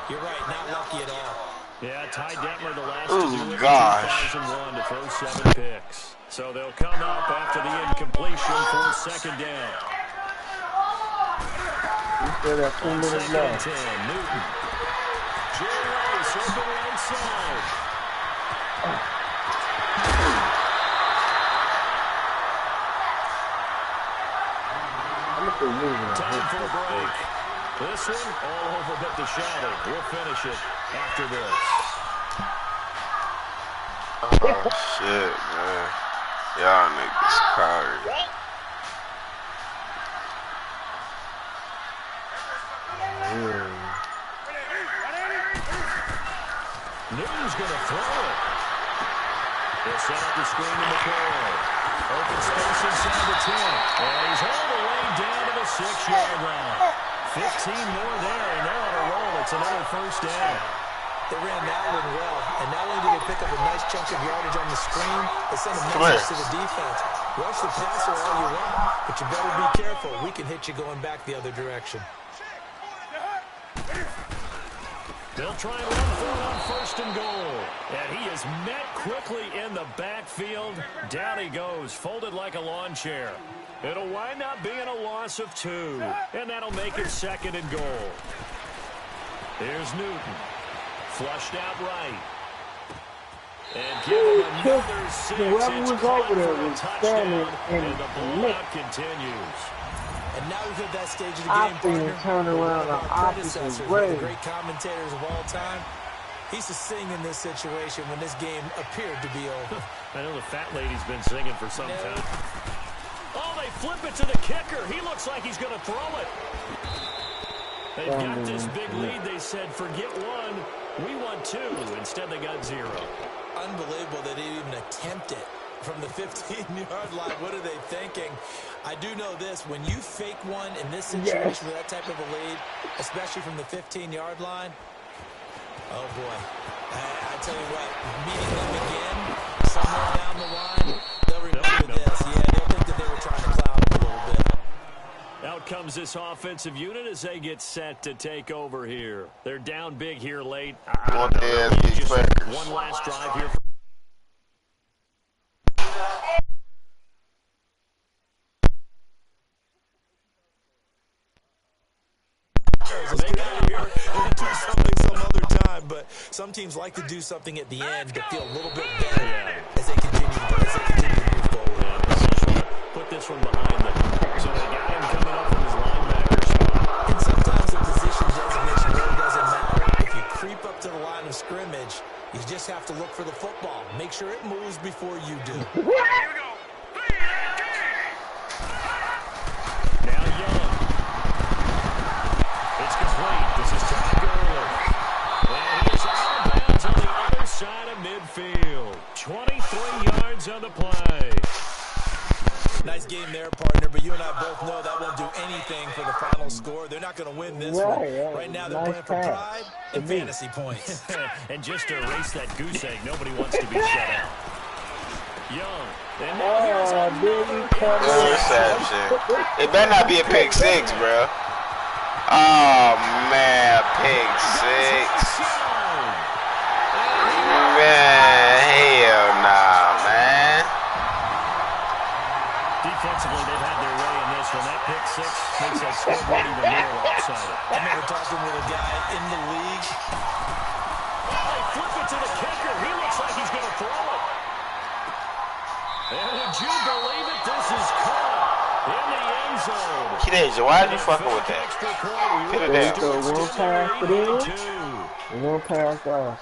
You're right, not lucky at all. Yeah, Ty Detmer the last Ooh, to do it in gosh. 2001 to throw 7 picks. So they'll come up after the incompletion for second down. You still got 2 minutes Second and left. 10, Newton. Jerry Rice open right side. Time for a break. This one all over but the shadow. We'll finish it after this. Oh, shit, man. Y'all niggas crazy. Newton's going to throw it. They'll set up the screen in the corner. Open space inside the 10. And he's all the way down to the 6-yard line. 15 more there, and they're on a roll. It's another first down. They ran that one well, and not only did they pick up a nice chunk of yardage on the screen, they sent a message to the defense. Rush the passer all you want, but you better be careful. We can hit you going back the other direction. They'll try and run for it on 1st and goal. And he is met quickly in the backfield. Down he goes, folded like a lawn chair. It'll wind up being a loss of 2. And that'll make it 2nd and goal. Here's Newton. Flushed out right. And give him another 6. Whoever was over there was standing and the blowout continues. And now we've hit that stage of the game, partner. Turn around the opposite way. The great commentators of all time. He's to sing in this situation when this game appeared to be over. I know the fat lady's been singing for some time. Oh, they flip it to the kicker. He looks like he's going to throw it. They've got this big lead. They said, forget 1. We want 2. Instead, they got 0. Unbelievable that they didn't even attempt it from the 15-yard line. What are they thinking? I do know this. When you fake one in this situation with that type of a lead, especially from the 15-yard line, oh, boy. I tell you what, meeting them again somewhere down the line, they'll remember this. Yeah, they'll think that they were trying to cloud them a little bit. Out comes this offensive unit as they get set to take over here. They're down big here late. Just one last drive here. Do something some other time, but some teams like to do something at the end to feel a little bit better as they continue to move forward. Put this one behind them. So they got him coming up from his linebacker spot. And sometimes the position designation really doesn't matter. If you creep up to the line of scrimmage, you just have to look for the football. Make sure it moves before you do. Here we go. Now Young. It's complete. This is Todd Gurley. And he's out of bounds on the other side of midfield. 23 yards on the play. Nice game there, partner, but you and I both know that won't do anything for the final score. They're not going to win this one. Right now they're playing for pride and fantasy points. And just to erase that goose egg, nobody wants to be shut out. Young. And now interception. It better not be a pick 6, bro. Oh, man, pick 6. Man, hell nah, man. Defensively, they've had their way in this one. That pick 6 makes that scoreboard even more lopsided. I remember talking with a guy in the league. They flip it to the kicker. He looks like he's going to throw it. And would you believe it? This is caught in the end zone. Why are you fucking with that? Get it down. So one pass for them, and one pass off.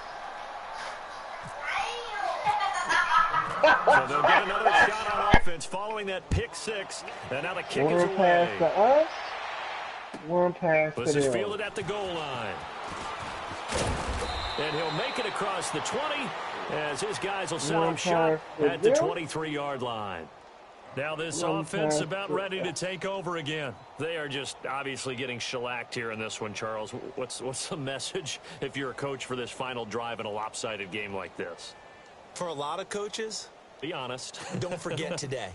So they'll get another shot on offense following that pick 6. And now the kick is One pass away. to us, one pass to This is them. fielded at the goal line. And he'll make it across the 20 as his guys will set One up shot pass at the to them. 23-yard line. Now this One offense pass about to ready to them. take over again. They are just obviously getting shellacked here in this one, Charles. What's the message if you're a coach for this final drive in a lopsided game like this? For a lot of coaches, Be honest. don't forget today.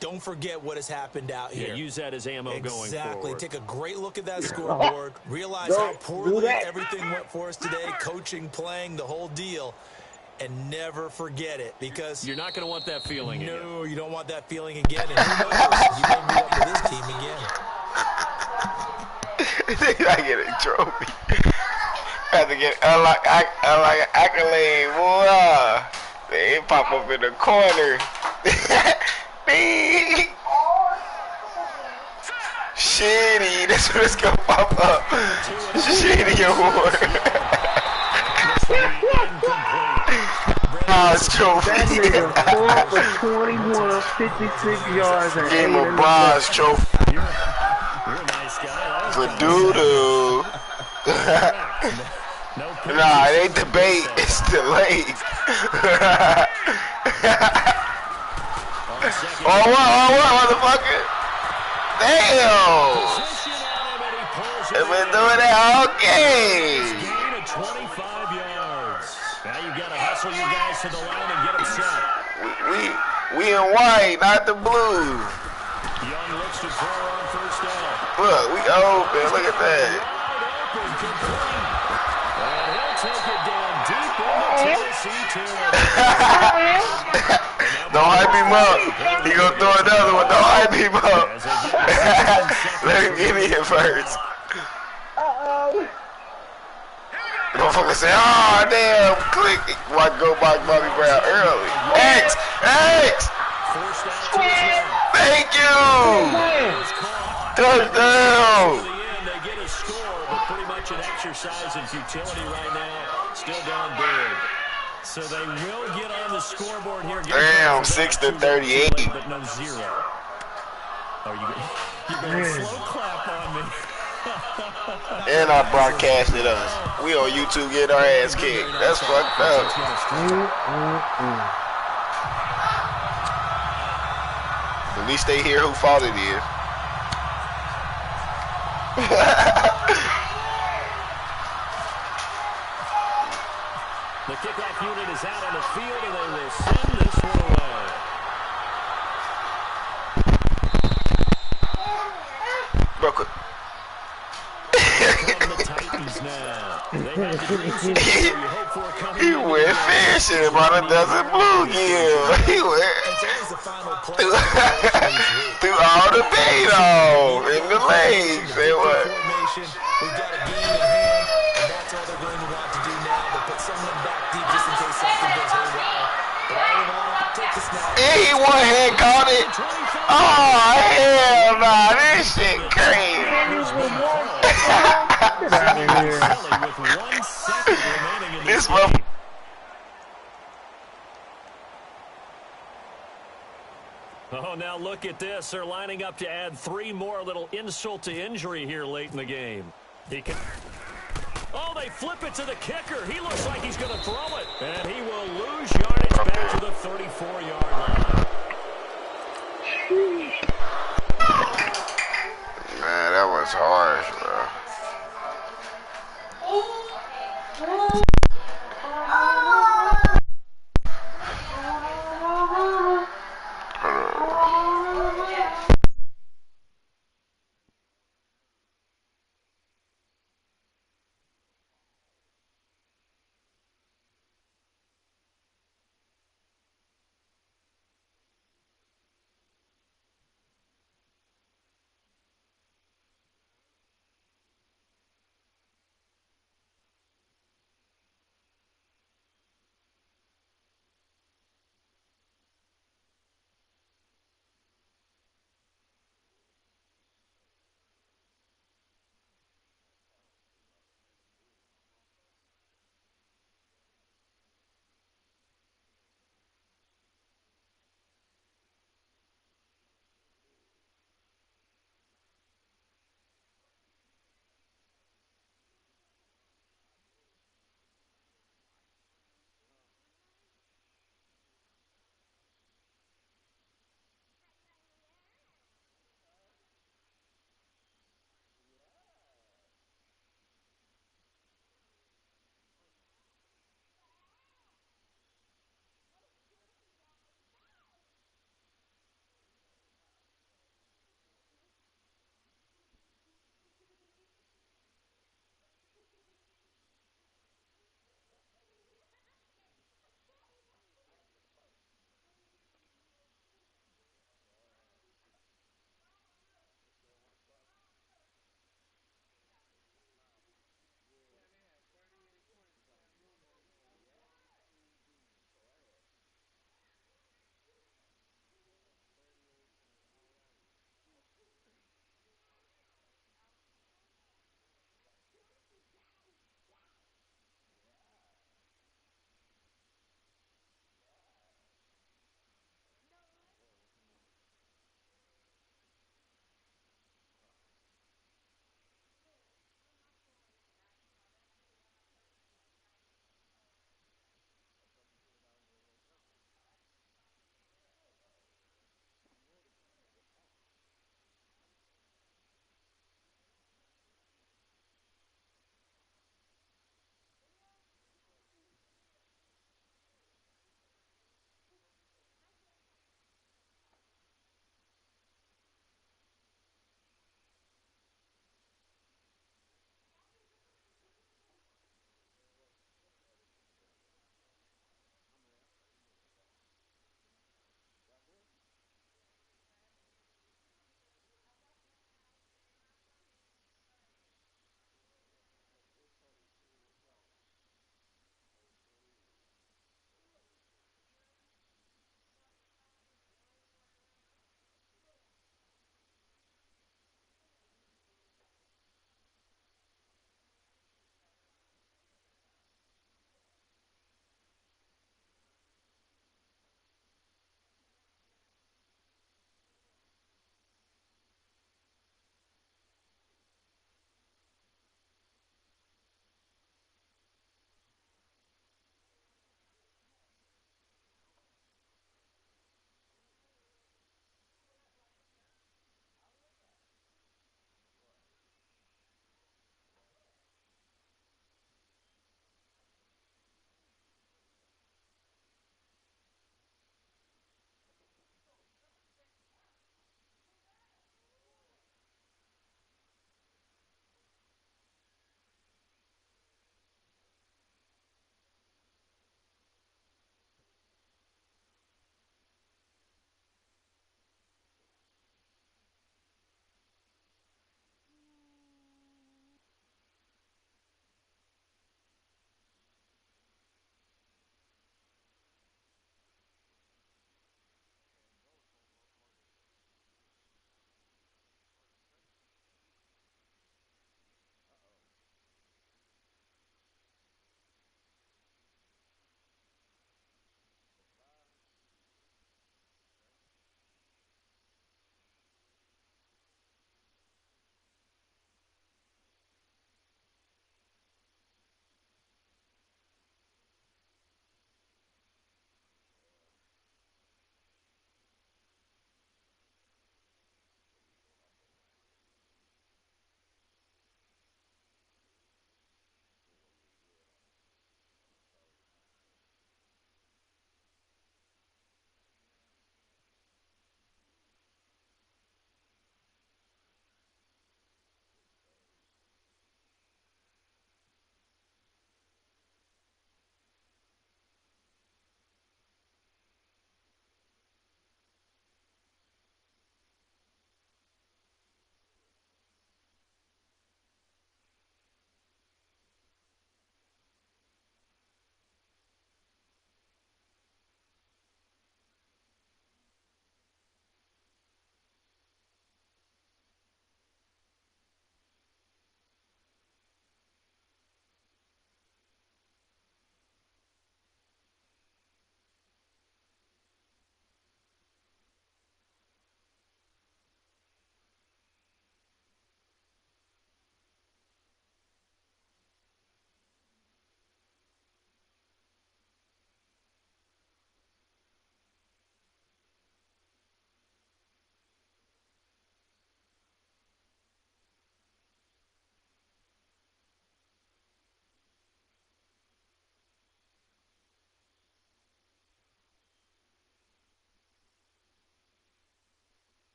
Don't forget what has happened out here. Yeah, use that as ammo going forward. Exactly. Take a great look at that scoreboard. Realize how poorly everything went for us today. Coaching, playing, the whole deal. And never forget it, because You're not going to want that feeling again. no, you don't want that feeling again. And who knows, you may meet up with this team again. I get a trophy. I have to get like accolade, boy. They pop up in the corner. Bing. Shitty. That's what it's gonna pop up. Shitty award. Trophy. That nigga 4 for 21, 56 yards, and Game 8 of bronze trophy. You're a nice guy. For doo-doo. Nah, it ain't debate. It's delayed. what, motherfucker? Damn. They've been doing that okay. Gain of 25 yards. Now you've got to hustle your guys to the line and get them set. We in white, not the blue. Young looks to throw on first down. Look, we open. Look at that. Wide open, complete. And take it down deep into Tennessee territory. Don't hype him up. He gonna throw another one. Don't hype him up. Let him get in first. The motherfucker say, oh, damn, click. Why go by Bobby Brown early? X! Thank you! Touchdown! They get a score, but pretty much an exercise in futility right now. Still down big. So they will get on the scoreboard here. Damn, 6-38. But no zero. Oh, you got a slow clap on me. And I broadcasted us. We on YouTube getting our ass kicked. That's fucked up. At least they hear who fault it is. The kickoff unit is out on the field, and they will send this one away. Real quick. The Titans now. They have the green suit, so you hope for coming. He went fishing about a dozen bluegill. He went through all the bait off in the legs. Say what? We've got a game in hand, and that's all they're going to want to do now. They put someone back deep just in case something goes haywire. But all in all, take the snap. And he one hand caught it. Oh, hell nah. This shit crazy. Get out of here. With 1 second remaining in This game. motherfucker. Oh, now look at this. They're lining up to add 3 more. Little insult to injury here late in the game. He can. Oh, they flip it to the kicker. He looks like he's going to throw it. And he will lose yardage back to the 34-yard line. Man, that was harsh, bro.